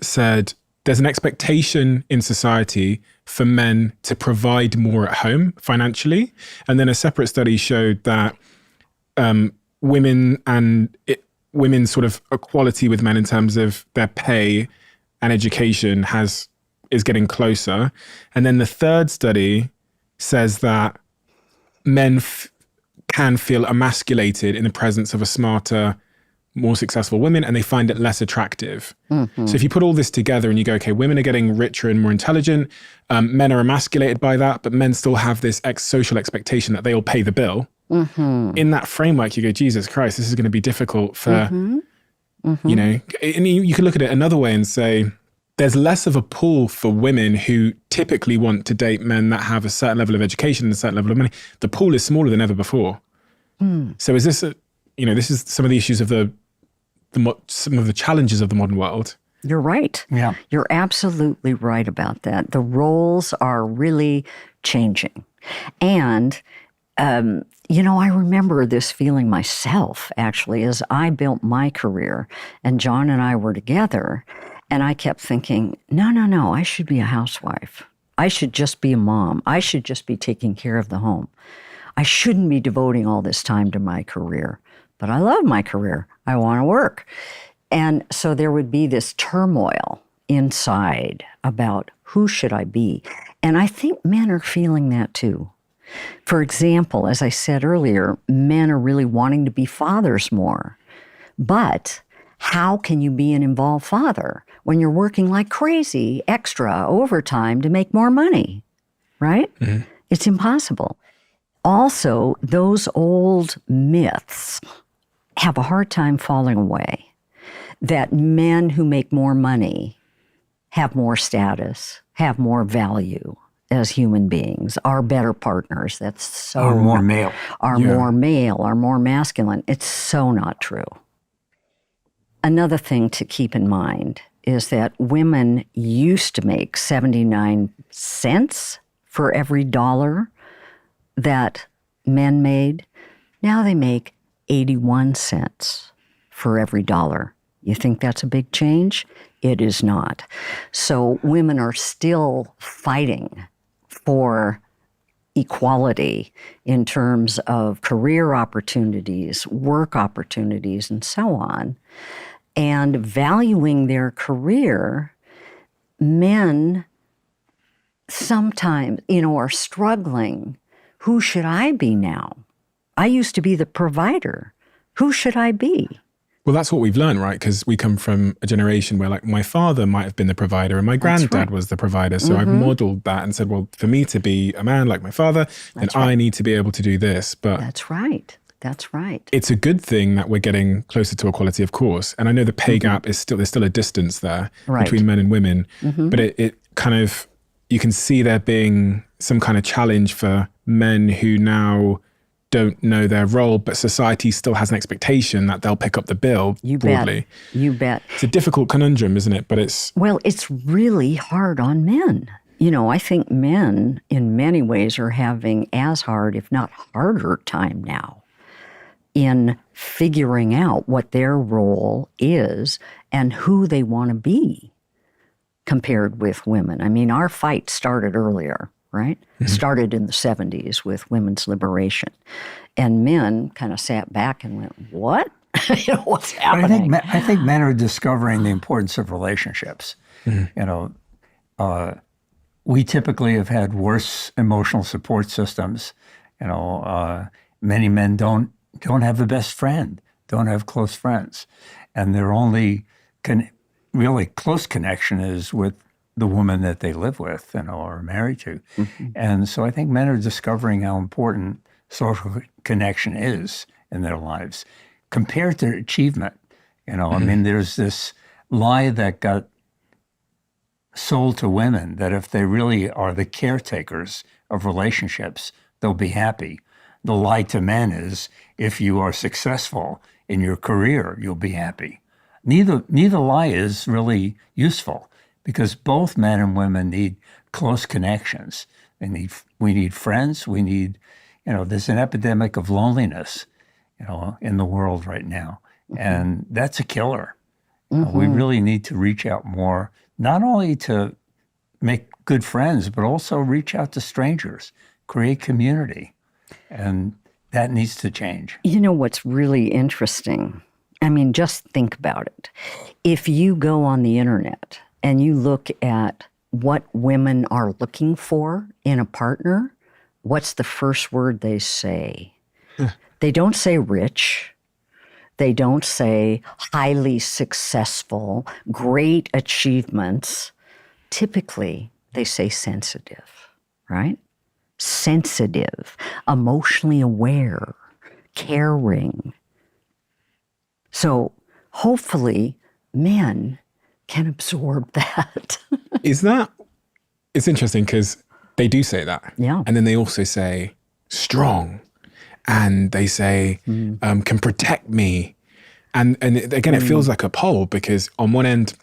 said there's an expectation in society for men to provide more at home financially. And then a separate study showed that women's sort of equality with men in terms of their pay and education is getting closer. And then the third study says that men can feel emasculated in the presence of a smarter, more successful women, and they find it less attractive. Mm-hmm. So if you put all this together and you go, okay, women are getting richer and more intelligent, men are emasculated by that, but men still have this social expectation that they will pay the bill. Mm-hmm. In that framework, you go, Jesus Christ, this is going to be difficult for, and you can look at it another way and say, there's less of a pull for women who typically want to date men that have a certain level of education and a certain level of money. The pool is smaller than ever before. So is this, this is some of the issues of some of the challenges of the modern world. You're right. Yeah. You're absolutely right about that. The roles are really changing. And, I remember this feeling myself, actually, as I built my career and John and I were together. And I kept thinking, no, I should be a housewife. I should just be a mom. I should just be taking care of the home. I shouldn't be devoting all this time to my career. But I love my career. I want to work. And so there would be this turmoil inside about who should I be. And I think men are feeling that too. For example, as I said earlier, men are really wanting to be fathers more. But how can you be an involved father when you're working like crazy, extra, overtime to make more money, right? It's impossible. Also, those old myths have a hard time falling away, that men who make more money have more status, have more value as human beings, are better partners. That's so... Are more male. Are more male, are more masculine. It's so not true. Another thing to keep in mind is that women used to make 79 cents for every dollar that men made. Now they make 81 cents for every dollar. You think that's a big change? It is not. So women are still fighting for equality in terms of career opportunities, work opportunities, and so on. And valuing their career, men sometimes, are struggling. Who should I be now? I used to be the provider. Who should I be? Well, that's what we've learned, right? Because we come from a generation where, like, my father might have been the provider and my granddad was the provider. So I've modeled that and said, well, for me to be a man like my father, then I need to be able to do this. But that's right. That's right. It's a good thing that we're getting closer to equality, of course. And I know the pay gap is there's still a distance there between men and women. But it kind of, you can see there being some kind of challenge for men who now don't know their role, but society still has an expectation that they'll pick up the bill broadly. You bet. It's a difficult conundrum, isn't it? But it's really hard on men. I think men in many ways are having as hard, if not harder time now in figuring out what their role is and who they want to be compared with women. I mean, our fight started earlier, right? Started in the 70s with women's liberation. And men kind of sat back and went, what? What's happening? I think men are discovering the importance of relationships. We typically have had worse emotional support systems. Many men don't have a best friend, don't have close friends. And their only really close connection is with the woman that they live with or are married to. And so I think men are discovering how important social connection is in their lives compared to achievement. I mean, there's this lie that got sold to women that if they really are the caretakers of relationships, they'll be happy. The lie to men is if you are successful in your career, you'll be happy. Neither lie is really useful because both men and women need close connections. We need friends. We need, there's an epidemic of loneliness, in the world right now. And that's a killer. We really need to reach out more, not only to make good friends, but also reach out to strangers, create community. And that needs to change. What's really interesting? I mean, just think about it. If you go on the internet and you look at what women are looking for in a partner, what's the first word they say? They don't say rich. They don't say highly successful, great achievements. Typically, they say sensitive, right? Sensitive, emotionally aware, caring. So hopefully men can absorb that. It's interesting because they do say that. Yeah. And then they also say strong. And they say, can protect me. And again, it feels like a pole because on one end,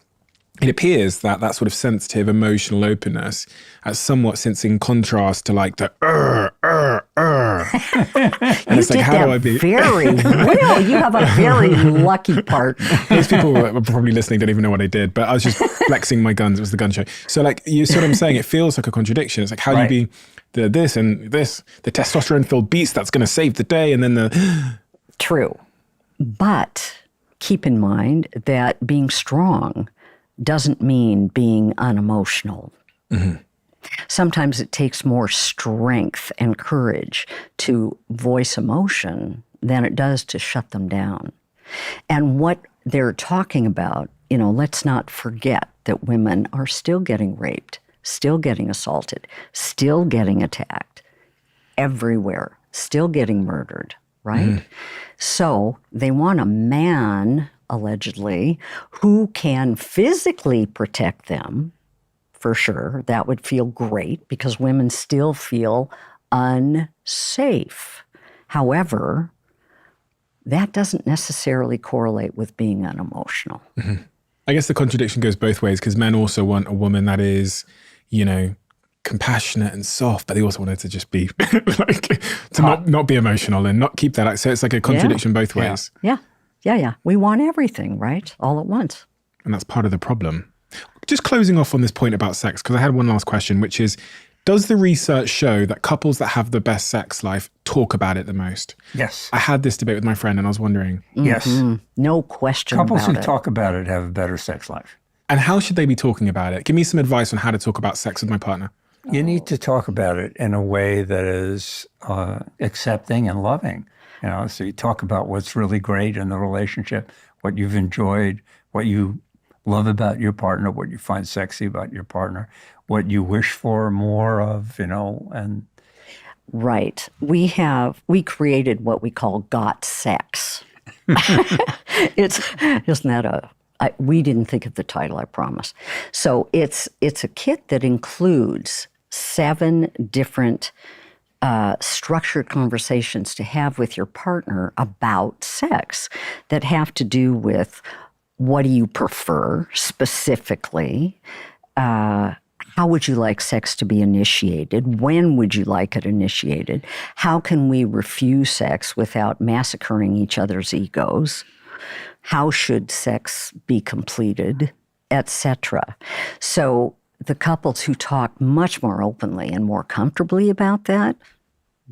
it appears that sort of sensitive, emotional openness somewhat sits in contrast to like the And it's like, how do I be? Very well. You have a very lucky part. Those people were probably listening don't even know what I did, but I was just flexing my guns. It was the gun show. So like, you see what I'm saying? It feels like a contradiction. It's like, how do you be the this and this, the testosterone-filled beast that's going to save the day, and then the... True. But keep in mind that being strong doesn't mean being unemotional. Sometimes it takes more strength and courage to voice emotion than it does to shut them down. And what they're talking about, let's not forget that women are still getting raped, still getting assaulted, still getting attacked everywhere, still getting murdered, right? So they want a man, allegedly, who can physically protect them, for sure. That would feel great because women still feel unsafe. However, that doesn't necessarily correlate with being unemotional. I guess the contradiction goes both ways because men also want a woman that is, compassionate and soft, but they also want her to just be not be emotional and not keep that. So it's like a contradiction both ways. Yeah. We want everything, right? All at once. And that's part of the problem. Just closing off on this point about sex, because I had one last question, which is, does the research show that couples that have the best sex life talk about it the most? Yes. I had this debate with my friend and I was wondering. Yes. No question Couples about who it. talk about it have a better sex life. And how should they be talking about it? Give me some advice on how to talk about sex with my partner. You need to talk about it in a way that is accepting and loving. So you talk about what's really great in the relationship, what you've enjoyed, what you love about your partner, what you find sexy about your partner, what you wish for more of, and Right. We created what we call Got Sex. We didn't think of the title, I promise. So it's a kit that includes 7 different structured conversations to have with your partner about sex that have to do with what do you prefer specifically, how would you like sex to be initiated? When would you like it initiated? How can we refuse sex without massacring each other's egos? How should sex be completed, etc.? So the couples who talk much more openly and more comfortably about that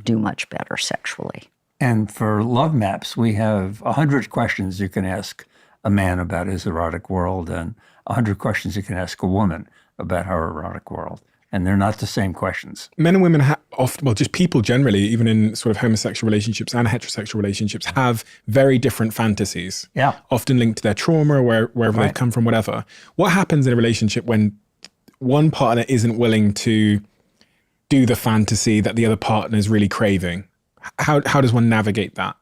do much better sexually. And for love maps, we have 100 questions you can ask a man about his erotic world and 100 questions you can ask a woman about her erotic world. And they're not the same questions. Men and women just people generally, even in sort of homosexual relationships and heterosexual relationships, have very different fantasies. Yeah. Often linked to their trauma or wherever they've come from, whatever. What happens in a relationship when one partner isn't willing to do the fantasy that the other partner is really craving? How does one navigate that?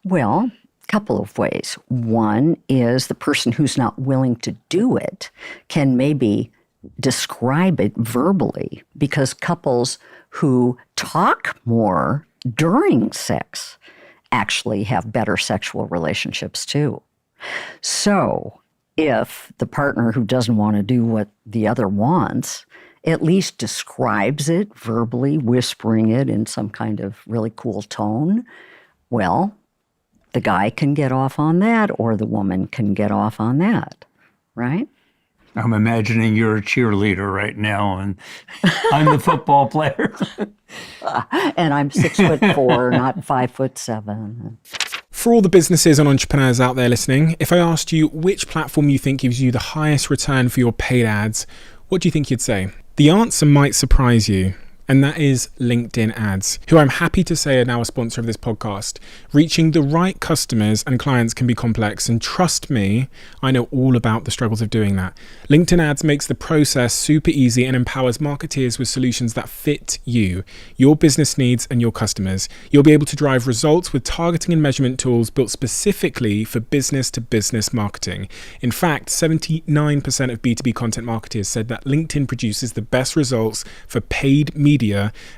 Well, couple of ways. One is the person who's not willing to do it can maybe describe it verbally, because couples who talk more during sex actually have better sexual relationships too. So if the partner who doesn't want to do what the other wants at least describes it verbally, whispering it in some kind of really cool tone, well, the guy can get off on that or the woman can get off on that, right? I'm imagining you're a cheerleader right now and I'm the football player. And I'm 6'4", not 5'7". For all the businesses and entrepreneurs out there listening, if I asked you which platform you think gives you the highest return for your paid ads, what do you think you'd say? The answer might surprise you. And that is LinkedIn ads, who I'm happy to say are now a sponsor of this podcast. Reaching the right customers and clients can be complex, and trust me, I know all about the struggles of doing that. LinkedIn ads makes the process super easy and empowers marketeers with solutions that fit you, your business needs, and your customers. You'll be able to drive results with targeting and measurement tools built specifically for business-to-business marketing. In fact, 79% of B2B content marketers said that LinkedIn produces the best results for paid media,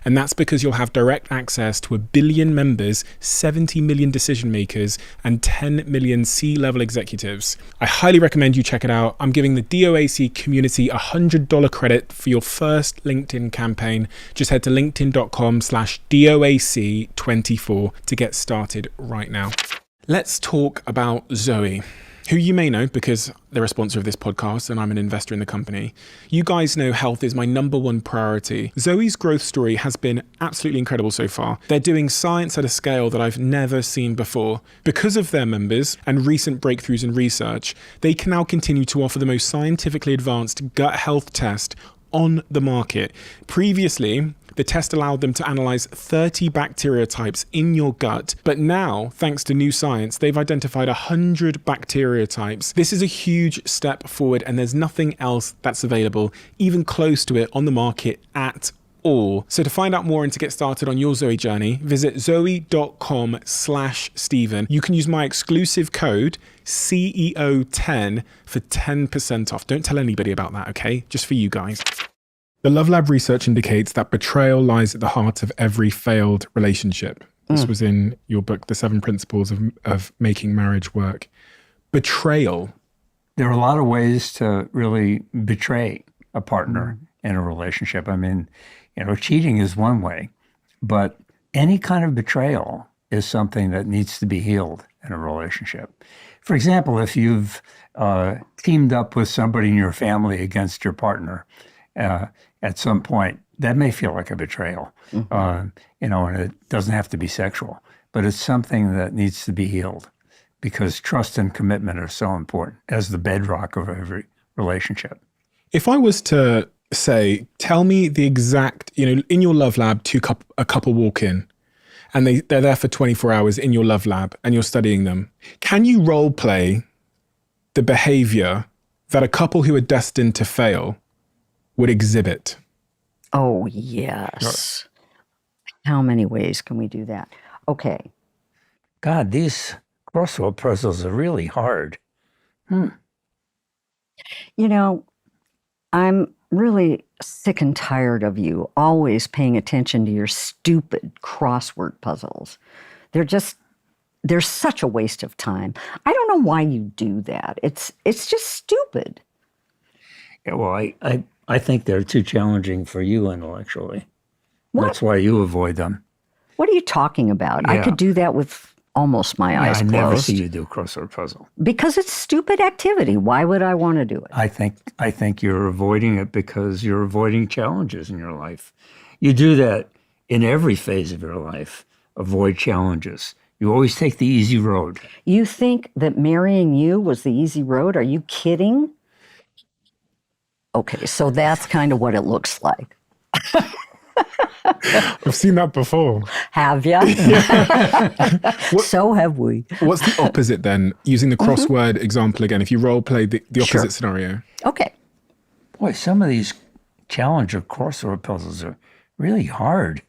and that's because you'll have direct access to 1 billion members, 70 million decision makers, and 10 million C-level executives. I highly recommend you check it out. I'm giving the DOAC community $100 credit for your first LinkedIn campaign. Just head to linkedin.com/DOAC24 to get started right now. Let's talk about Zoe, who you may know because they're a sponsor of this podcast and I'm an investor in the company. You guys know health is my #1 priority. Zoe's growth story has been absolutely incredible so far. They're doing science at a scale that I've never seen before. Because of their members and recent breakthroughs in research, they can now continue to offer the most scientifically advanced gut health test on the market. Previously, the test allowed them to analyze 30 bacteria types in your gut, but now, thanks to new science, they've identified 100 bacteria types. This is a huge step forward, and there's nothing else that's available, even close to it, on the market at all. So to find out more and to get started on your Zoe journey, visit zoe.com/Stephen. You can use my exclusive code CEO10 for 10% off. Don't tell anybody about that, okay? Just for you guys. The Love Lab research indicates that betrayal lies at the heart of every failed relationship. This was in your book, The 7 Principles of Making Marriage Work. Betrayal. There are a lot of ways to really betray a partner in a relationship. I mean, cheating is one way, but any kind of betrayal is something that needs to be healed in a relationship. For example, if you've teamed up with somebody in your family against your partner, at some point, that may feel like a betrayal, and it doesn't have to be sexual, but it's something that needs to be healed because trust and commitment are so important as the bedrock of every relationship. If I was to say, tell me the exact, in your Love Lab, a couple walk in and they're there for 24 hours in your Love Lab and you're studying them. Can you role play the behavior that a couple who are destined to fail would exhibit? Oh, yes. Sure. How many ways can we do that? Okay. God, these crossword puzzles are really hard. I'm really sick and tired of you always paying attention to your stupid crossword puzzles. They're such a waste of time. I don't know why you do that. It's just stupid. Yeah, well, I think they're too challenging for you intellectually. What? That's why you avoid them. What are you talking about? Yeah. I could do that with almost my eyes closed. I never see you do a crossword puzzle. Because it's stupid activity. Why would I want to do it? I think you're avoiding it because you're avoiding challenges in your life. You do that in every phase of your life. Avoid challenges. You always take the easy road. You think that marrying you was the easy road? Are you kidding? Okay, so that's kind of what it looks like. I've seen that before. Have you? So have we. What's the opposite then? Using the crossword example again, if you role play the opposite scenario. Okay. Boy, some of these challenger crossword puzzles are really hard.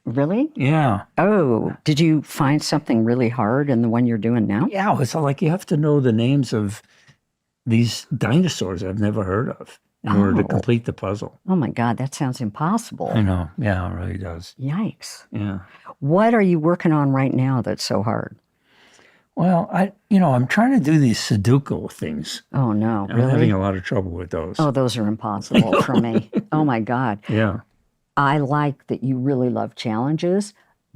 Really? Yeah. Oh, did you find something really hard in the one you're doing now? Yeah, it's like you have to know the names of these dinosaurs I've never heard of in order to complete the puzzle. Oh my God, that sounds impossible. I know. Yeah, it really does. Yikes. Yeah. What are you working on right now that's so hard? Well, I'm trying to do these Sudoku things. Oh no, I'm really? having a lot of trouble with those. Oh, those are impossible for me. Oh my God. Yeah. I like that you really love challenges.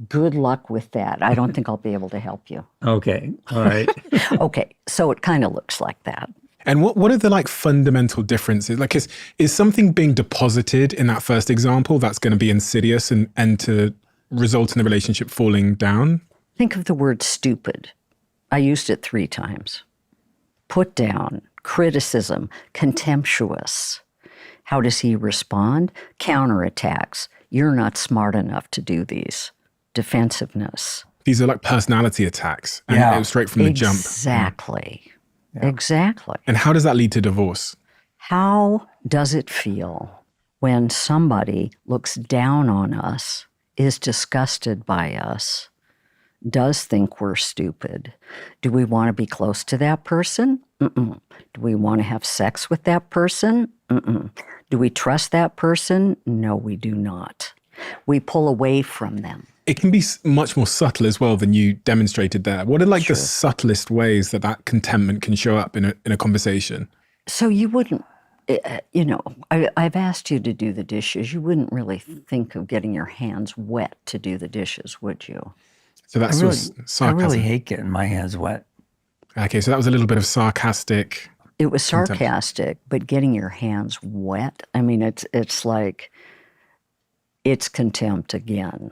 Good luck with that. I don't think I'll be able to help you. Okay. All right. Okay. So it kind of looks like that. And what are the fundamental differences? Like, is something being deposited in that first example that's going to be insidious and to result in the relationship falling down? Think of the word stupid. I used it 3 times. Put down, criticism, contemptuous. How does he respond? Counterattacks. You're not smart enough to do these. Defensiveness. These are like personality attacks. And it was straight from the jump. Exactly. Yeah. Exactly. And how does that lead to divorce? How does it feel when somebody looks down on us, is disgusted by us, does think we're stupid? Do we want to be close to that person? Mm-mm. Do we want to have sex with that person? Mm-mm. Do we trust that person? No, we do not. We pull away from them. It can be much more subtle as well than you demonstrated there. What are the subtlest ways that contentment can show up in a conversation? So you wouldn't, I've asked you to do the dishes. You wouldn't really think of getting your hands wet to do the dishes, would you? So that's sarcasm. I really hate getting my hands wet. Okay, so that was a little bit of sarcastic. It was sarcastic, but getting your hands wet, I mean, it's like, it's contempt again.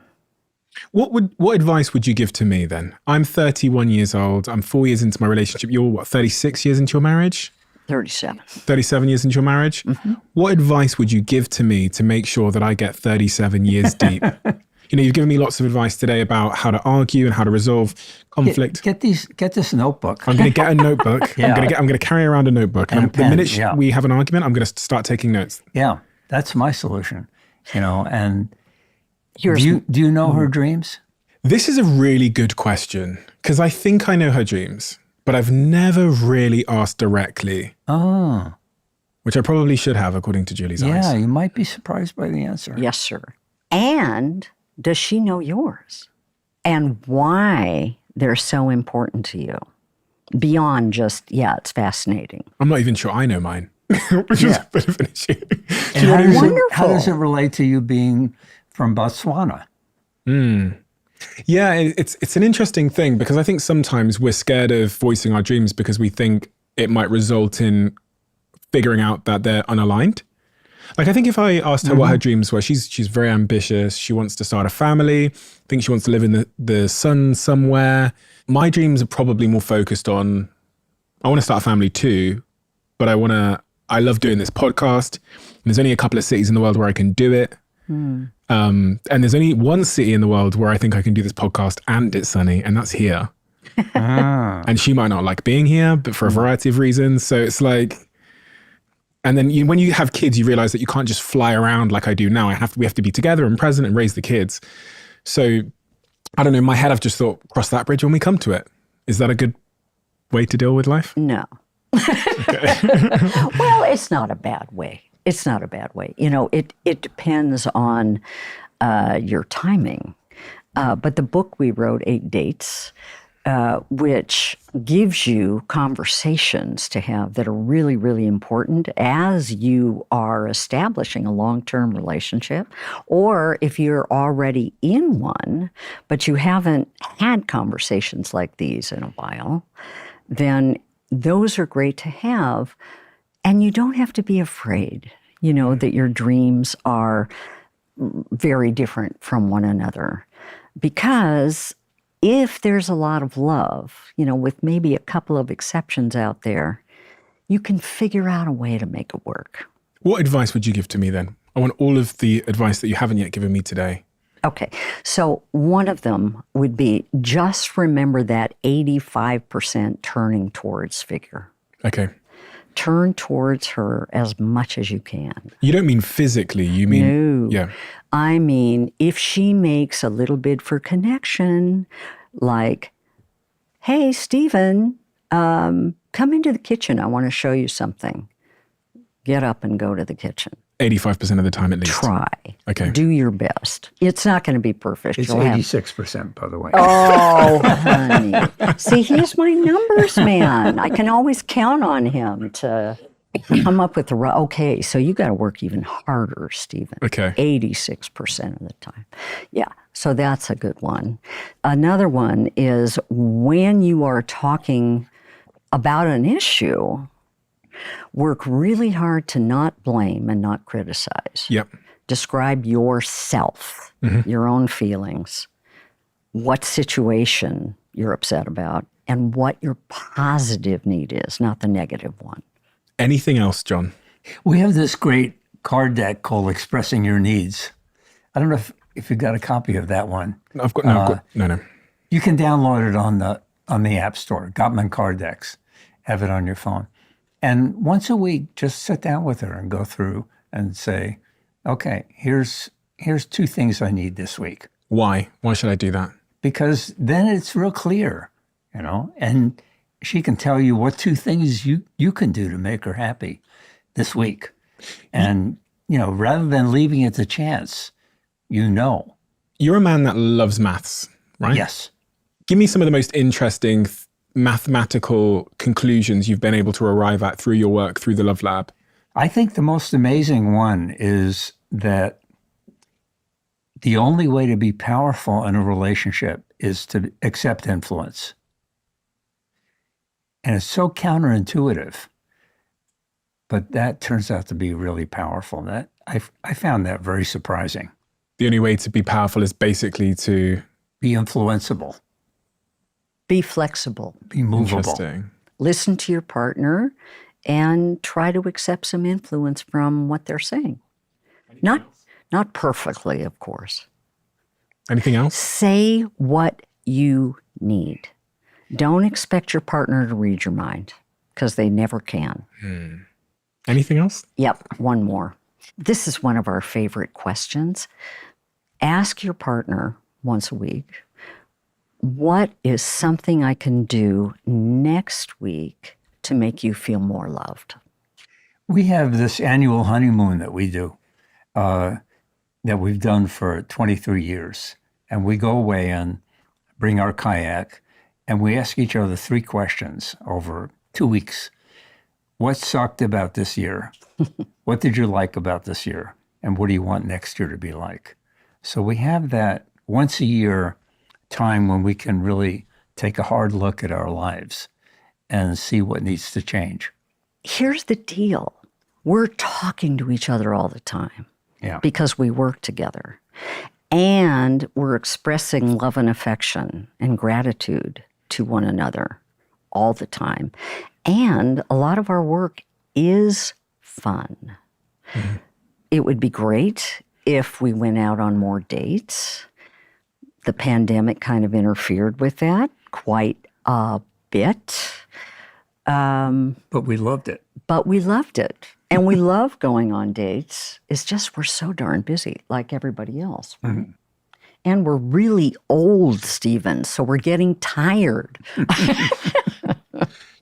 What advice would you give to me then? I'm 31 years old. I'm 4 years into my relationship. You're 36 years into your marriage? 37. 37 years into your marriage. What advice would you give to me to make sure that I get 37 years deep? You've given me lots of advice today about how to argue and how to resolve conflict. Get this notebook. I'm going to get a notebook. Yeah. I'm going to carry around a notebook. And a the pen, minute yeah. we have an argument, I'm going to start taking notes. Yeah, that's my solution. And Here's do you know her dreams? This is a really good question because I think I know her dreams, but I've never really asked directly. Oh, Which I probably should have, according to Julie's eyes. yeah, you might be surprised by the answer. Yes, sir. And does she know yours? And why they're so important to you? Beyond just, it's fascinating. I'm not even sure I know mine, which is a bit of an issue. And how Wonderful. does it relate to you being from Botswana? Yeah, it's an interesting thing because I think sometimes we're scared of voicing our dreams because we think it might result in figuring out that they're unaligned. Like I think if I asked her what her dreams were, she's very ambitious. She wants to start a family. Thinks she wants to live in the sun somewhere. My dreams are probably more focused on, I want to start a family too, but I love doing this podcast. And there's only a couple of cities in the world where I can do it. And there's only one city in the world where I think I can do this podcast and it's sunny, and that's here. And she might not like being here, but for a variety of reasons. So it's like, and then when you have kids, you realize that you can't just fly around like I do now. We have to be together and present and raise the kids. So I don't know, in my head, I've just thought, cross that bridge when we come to it. Is that a good way to deal with life? No. Well, it's not a bad way. It's not a bad way. It depends on your timing. But the book we wrote, 8 Dates, which gives you conversations to have that are really, really important as you are establishing a long-term relationship, or if you're already in one, but you haven't had conversations like these in a while, then those are great to have. And you don't have to be afraid, that your dreams are very different from one another. Because if there's a lot of love, with maybe a couple of exceptions out there, you can figure out a way to make it work. What advice would you give to me then? I want all of the advice that you haven't yet given me today. Okay, so one of them would be just remember that 85% turning towards figure. Okay. Turn towards her as much as you can. You don't mean physically, you mean... No. Yeah. I mean, if she makes a little bid for connection, like, hey, Stephen, come into the kitchen. I want to show you something. Get up and go to the kitchen. 85% of the time at least. Try. Okay. Do your best. It's not going to be perfect. It's You'll have- 86%, by the way. Oh, honey. See, he's my numbers man. I can always count on him to come up with the right. Okay, so you got to work even harder, Stephen. Okay. 86% of the time. Yeah, so that's a good one. Another one is when you are talking about an issue, work really hard to not blame and not criticize. Yep. Describe yourself, your own feelings, what situation you're upset about, and what your positive need is, not the negative one. Anything else, John? We have this great card deck called Expressing Your Needs. I don't know if you got a copy of that one. No. You can download it on the App Store, Gottman Card Decks. Have it on your phone. And once a week, just sit down with her and go through and say, okay, here's 2 things I need this week. Why? Why should I do that? Because then it's real clear, and she can tell you what 2 things you can do to make her happy this week. And, rather than leaving it to chance, You're a man that loves maths, right? Yes. Give me some of the most interesting mathematical conclusions you've been able to arrive at through your work, through the Love Lab. I think the most amazing one is that the only way to be powerful in a relationship is to accept influence. And it's so counterintuitive, but that turns out to be really powerful. That I found that very surprising. The only way to be powerful is basically to... Be influenceable. Be flexible. Be movable. Interesting. Listen to your partner and try to accept some influence from what they're saying. Not perfectly, of course. Anything else? Say what you need. Don't expect your partner to read your mind, because they never can. Anything else? Yep, one more. This is one of our favorite questions. Ask your partner once a week, what is something I can do next week to make you feel more loved? We have this annual honeymoon that we do, that we've done for 23 years. And we go away and bring our kayak, and we ask each other 3 questions over 2 weeks. What sucked about this year? What did you like about this year? And what do you want next year to be like? So we have that once a year time when we can really take a hard look at our lives and see what needs to change. Here's the deal. We're talking to each other all the time because we work together. And we're expressing love and affection and gratitude to one another all the time. And a lot of our work is fun. Mm-hmm. It would be great if we went out on more dates. The pandemic kind of interfered with that quite a bit. But we loved it. And we love going on dates. It's just we're so darn busy, like everybody else. Right? Mm-hmm. And we're really old, Stephen, so we're getting tired.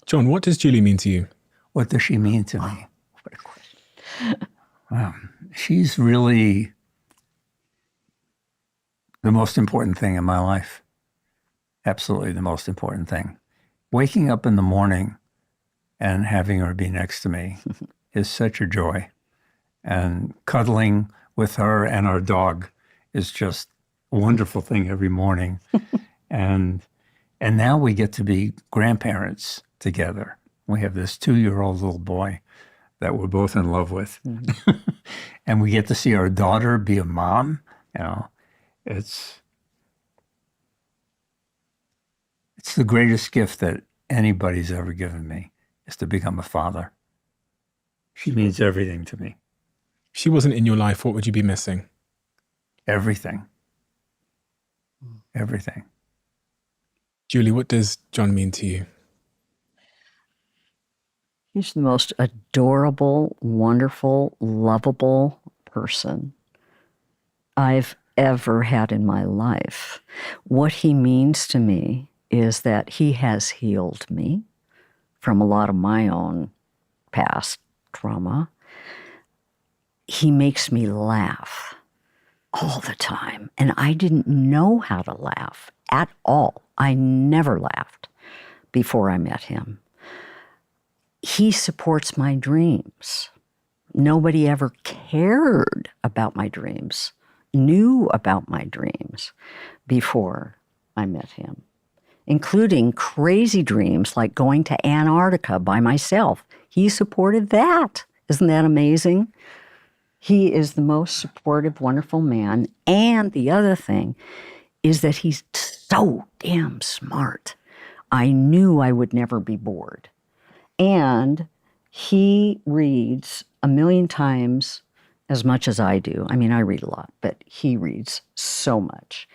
John, what does Julie mean to you? What does she mean to me? What a question. Wow. She's really the most important thing in my life. Absolutely the most important thing. Waking up in the morning and having her be next to me is such a joy. And cuddling with her and our dog is just a wonderful thing every morning. and now we get to be grandparents together. We have this 2-year-old little boy that we're both in love with. Mm-hmm. And we get to see our daughter be a mom. You know, it's the greatest gift that anybody's ever given me, is to become a father. She means everything to me. If she wasn't in your life, what would you be missing? Everything. Everything. Julie, what does John mean to you? He's the most adorable, wonderful, lovable person I've ever had in my life. What he means to me is that he has healed me from a lot of my own past trauma. He makes me laugh all the time, and I didn't know how to laugh at all. I never laughed before I met him. He supports my dreams. Nobody ever cared about my dreams, knew about my dreams before I met him, including crazy dreams like going to Antarctica by myself. He supported that. Isn't that amazing? He is the most supportive, wonderful man. And the other thing is that he's so damn smart. I knew I would never be bored. And he reads 1,000,000 times as much as I do. I mean, I read a lot, but he reads so much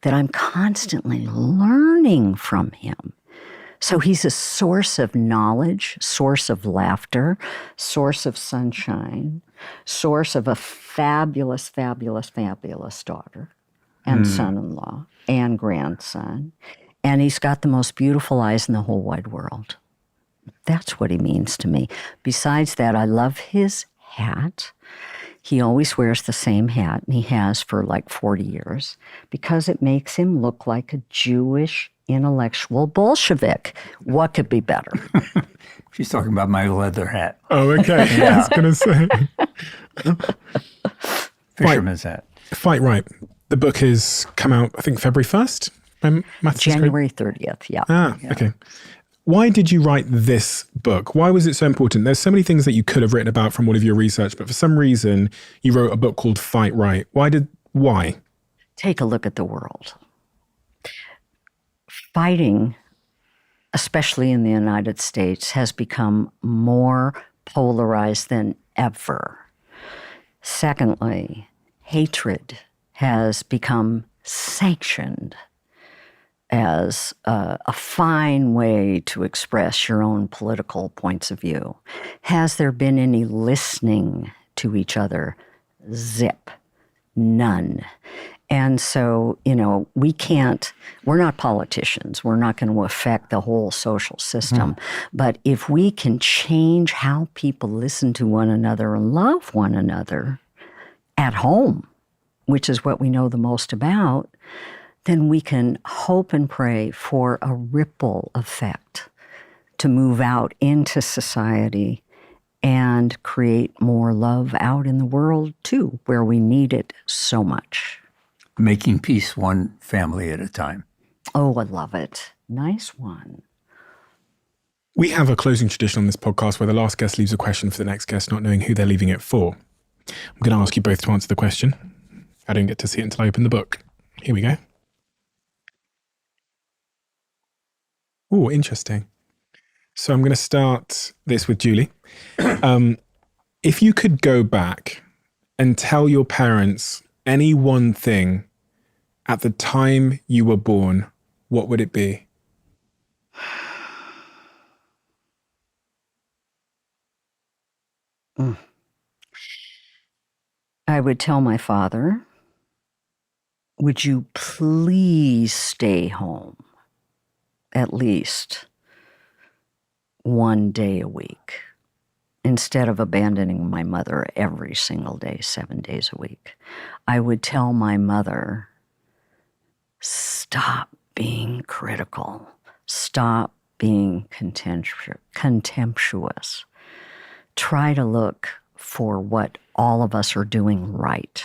that I'm constantly learning from him. So he's a source of knowledge, source of laughter, source of sunshine, source of a fabulous, fabulous, fabulous daughter and son-in-law and grandson. And he's got the most beautiful eyes in the whole wide world. That's what he means to me. Besides that, I love his hat. He always wears the same hat, and he has for like 40 years, because it makes him look like a Jewish intellectual Bolshevik. What could be better? She's talking about my leather hat. Oh, okay. Yeah. I was going to say. Fisherman's hat. Fight Right. The book has come out, I think, February 1st? January 30th, yeah. Okay. Why did you write this book? Why was it so important? There's so many things that you could have written about from all of your research, but for some reason, you wrote a book called Fight Right. Why? Take a look at the world. Fighting especially in the United States, has become more polarized than ever. Secondly, hatred has become sanctioned as a fine way to express your own political points of view. Has there been any listening to each other? Zip. None. And so, we're not politicians. We're not going to affect the whole social system. But if we can change how people listen to one another and love one another at home, which is what we know the most about, then we can hope and pray for a ripple effect to move out into society and create more love out in the world too, where we need it so much. Making peace one family at a time. Oh, I love it. Nice one. We have a closing tradition on this podcast where the last guest leaves a question for the next guest, not knowing who they're leaving it for. I'm going to ask you both to answer the question. I didn't get to see it until I opened the book. Here we go. Oh, interesting. So I'm going to start this with Julie. If you could go back and tell your parents any one thing at the time you were born, what would it be? I would tell my father, would you please stay home at least one day a week instead of abandoning my mother every single day, 7 days a week. I would tell my mother, stop being critical. Stop being contemptuous. Try to look for what all of us are doing right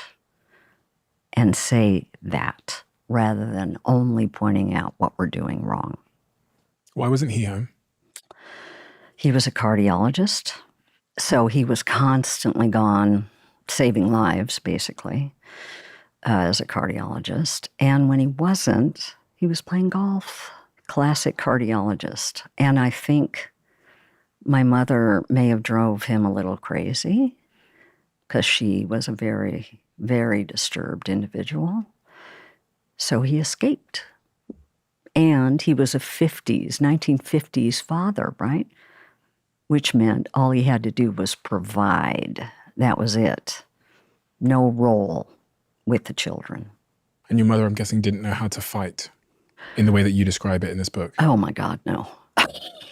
and say that rather than only pointing out what we're doing wrong. Why wasn't he home? He was a cardiologist, so he was constantly gone saving lives, basically, as a cardiologist. And when he wasn't, he was playing golf. Classic cardiologist. And I think my mother may have drove him a little crazy because she was a very, very disturbed individual. So he escaped. And he was a 1950s father, right? Which meant all he had to do was provide. That was it. No role with the children. And your mother, I'm guessing, didn't know how to fight in the way that you describe it in this book. Oh, my God, no.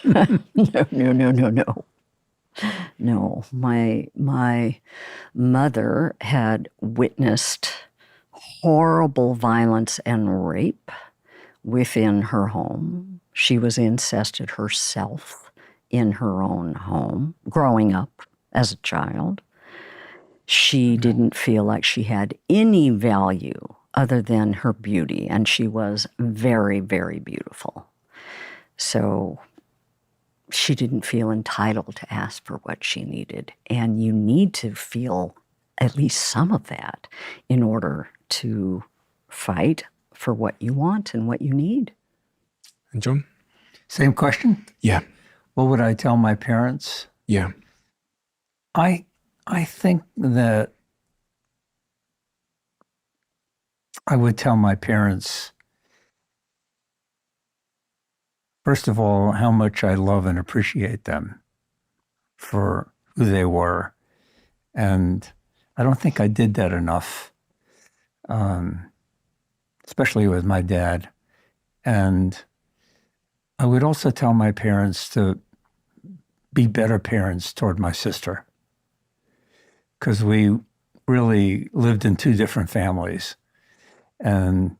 No. No, my mother had witnessed horrible violence and rape within her home. She was incested herself in her own home, growing up as a child. She didn't feel like she had any value other than her beauty, and she was very, very beautiful. So she didn't feel entitled to ask for what she needed. And you need to feel at least some of that in order to fight for what you want and what you need. And John? Same question? Yeah. What would I tell my parents? Yeah. I think that I would tell my parents, first of all, how much I love and appreciate them for who they were. And I don't think I did that enough, especially with my dad. And I would also tell my parents to be better parents toward my sister, because we really lived in two different families. And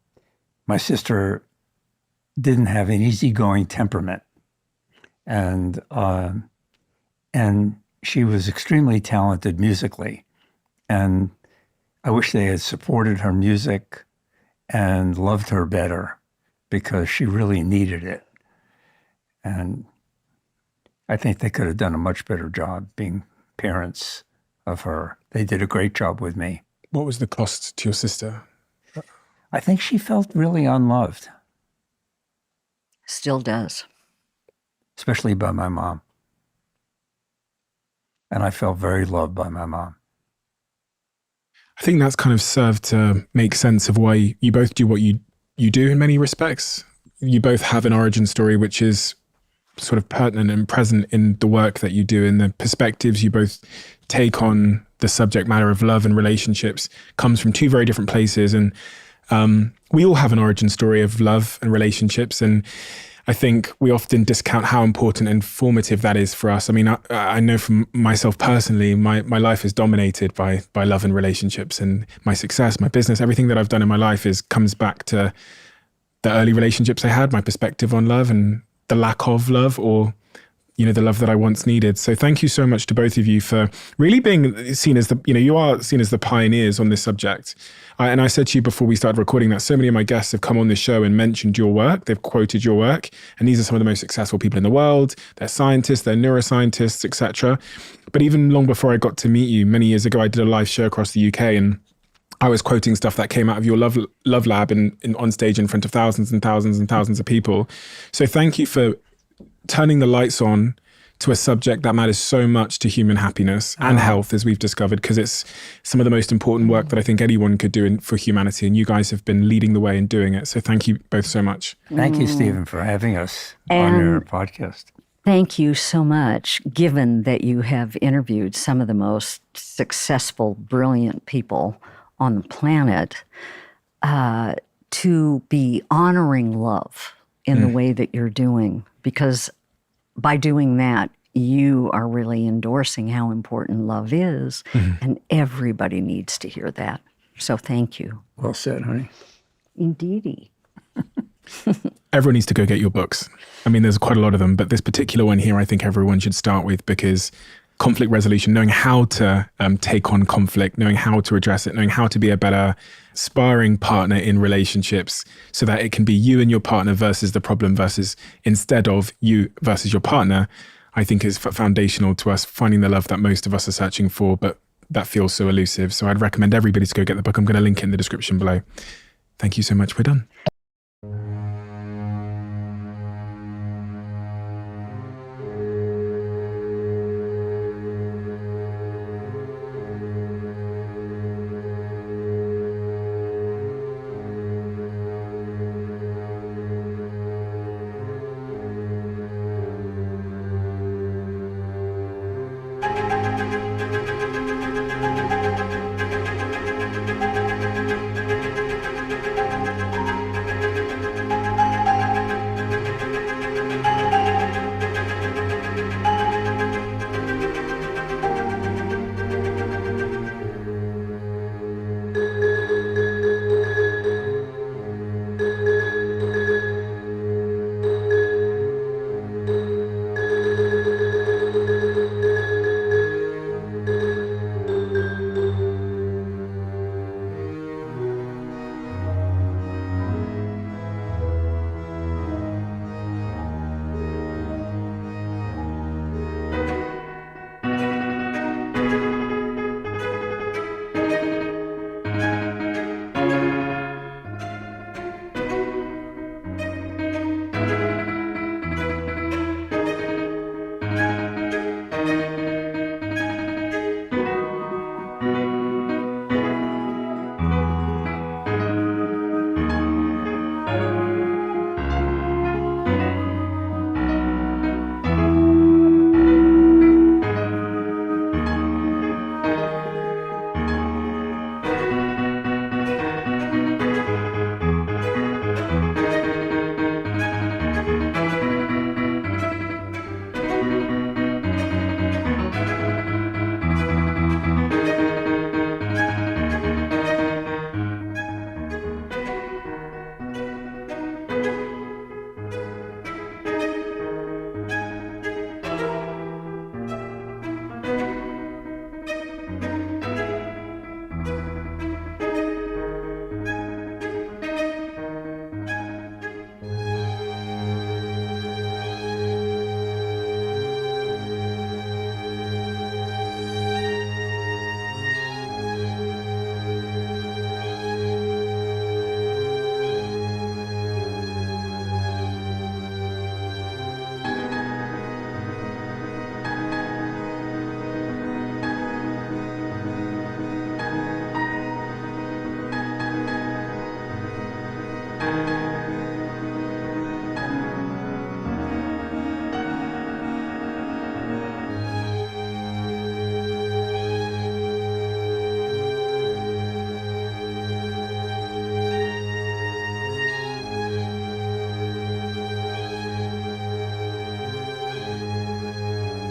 my sister didn't have an easygoing temperament. And she was extremely talented musically. And I wish they had supported her music and loved her better, because she really needed it. And I think they could have done a much better job being parents of her. They did a great job with me. What was the cost to your sister? I think she felt really unloved. Still does. especially by my mom. And I felt very loved by my mom. I think that's kind of served to make sense of why you both do what you do in many respects. You both have an origin story which is sort of pertinent and present in the work that you do, and the perspectives you both take on the subject matter of love and relationships comes from two very different places. And we all have an origin story of love and relationships. And I think we often discount how important and formative that is for us. I mean, I know from myself personally, my life is dominated by love and relationships, and my success, my business, everything that I've done in my life comes back to the early relationships I had, my perspective on love and the lack of love, or, you know, the love that I once needed. So thank you so much to both of you for really being seen as you are seen as the pioneers on this subject. And I said to you before we started recording that so many of my guests have come on this show and mentioned your work. They've quoted your work. And these are some of the most successful people in the world. They're scientists, they're neuroscientists, etc. But even long before I got to meet you, many years ago, I did a live show across the UK, and I was quoting stuff that came out of your love lab on stage in front of thousands and thousands and thousands of people. So thank you for turning the lights on to a subject that matters so much to human happiness and health, as we've discovered, because it's some of the most important work that I think anyone could do for humanity. And you guys have been leading the way in doing it. So thank you both so much. Thank you, Stephen, for having us on your podcast. Thank you so much, given that you have interviewed some of the most successful, brilliant people on the planet, to be honoring love in the way that you're doing, because by doing that, you are really endorsing how important love is, and everybody needs to hear that. So thank you. Well said, honey. Indeedy. Everyone needs to go get your books. I mean, there's quite a lot of them, but this particular one here, I think everyone should start with, because conflict resolution, knowing how to take on conflict, knowing how to address it, knowing how to be a better sparring partner in relationships, so that it can be you and your partner versus the problem, versus instead of you versus your partner, I think is foundational to us finding the love that most of us are searching for, but that feels so elusive. So I'd recommend everybody to go get the book. I'm going to link it in the description below. Thank you so much. We're done.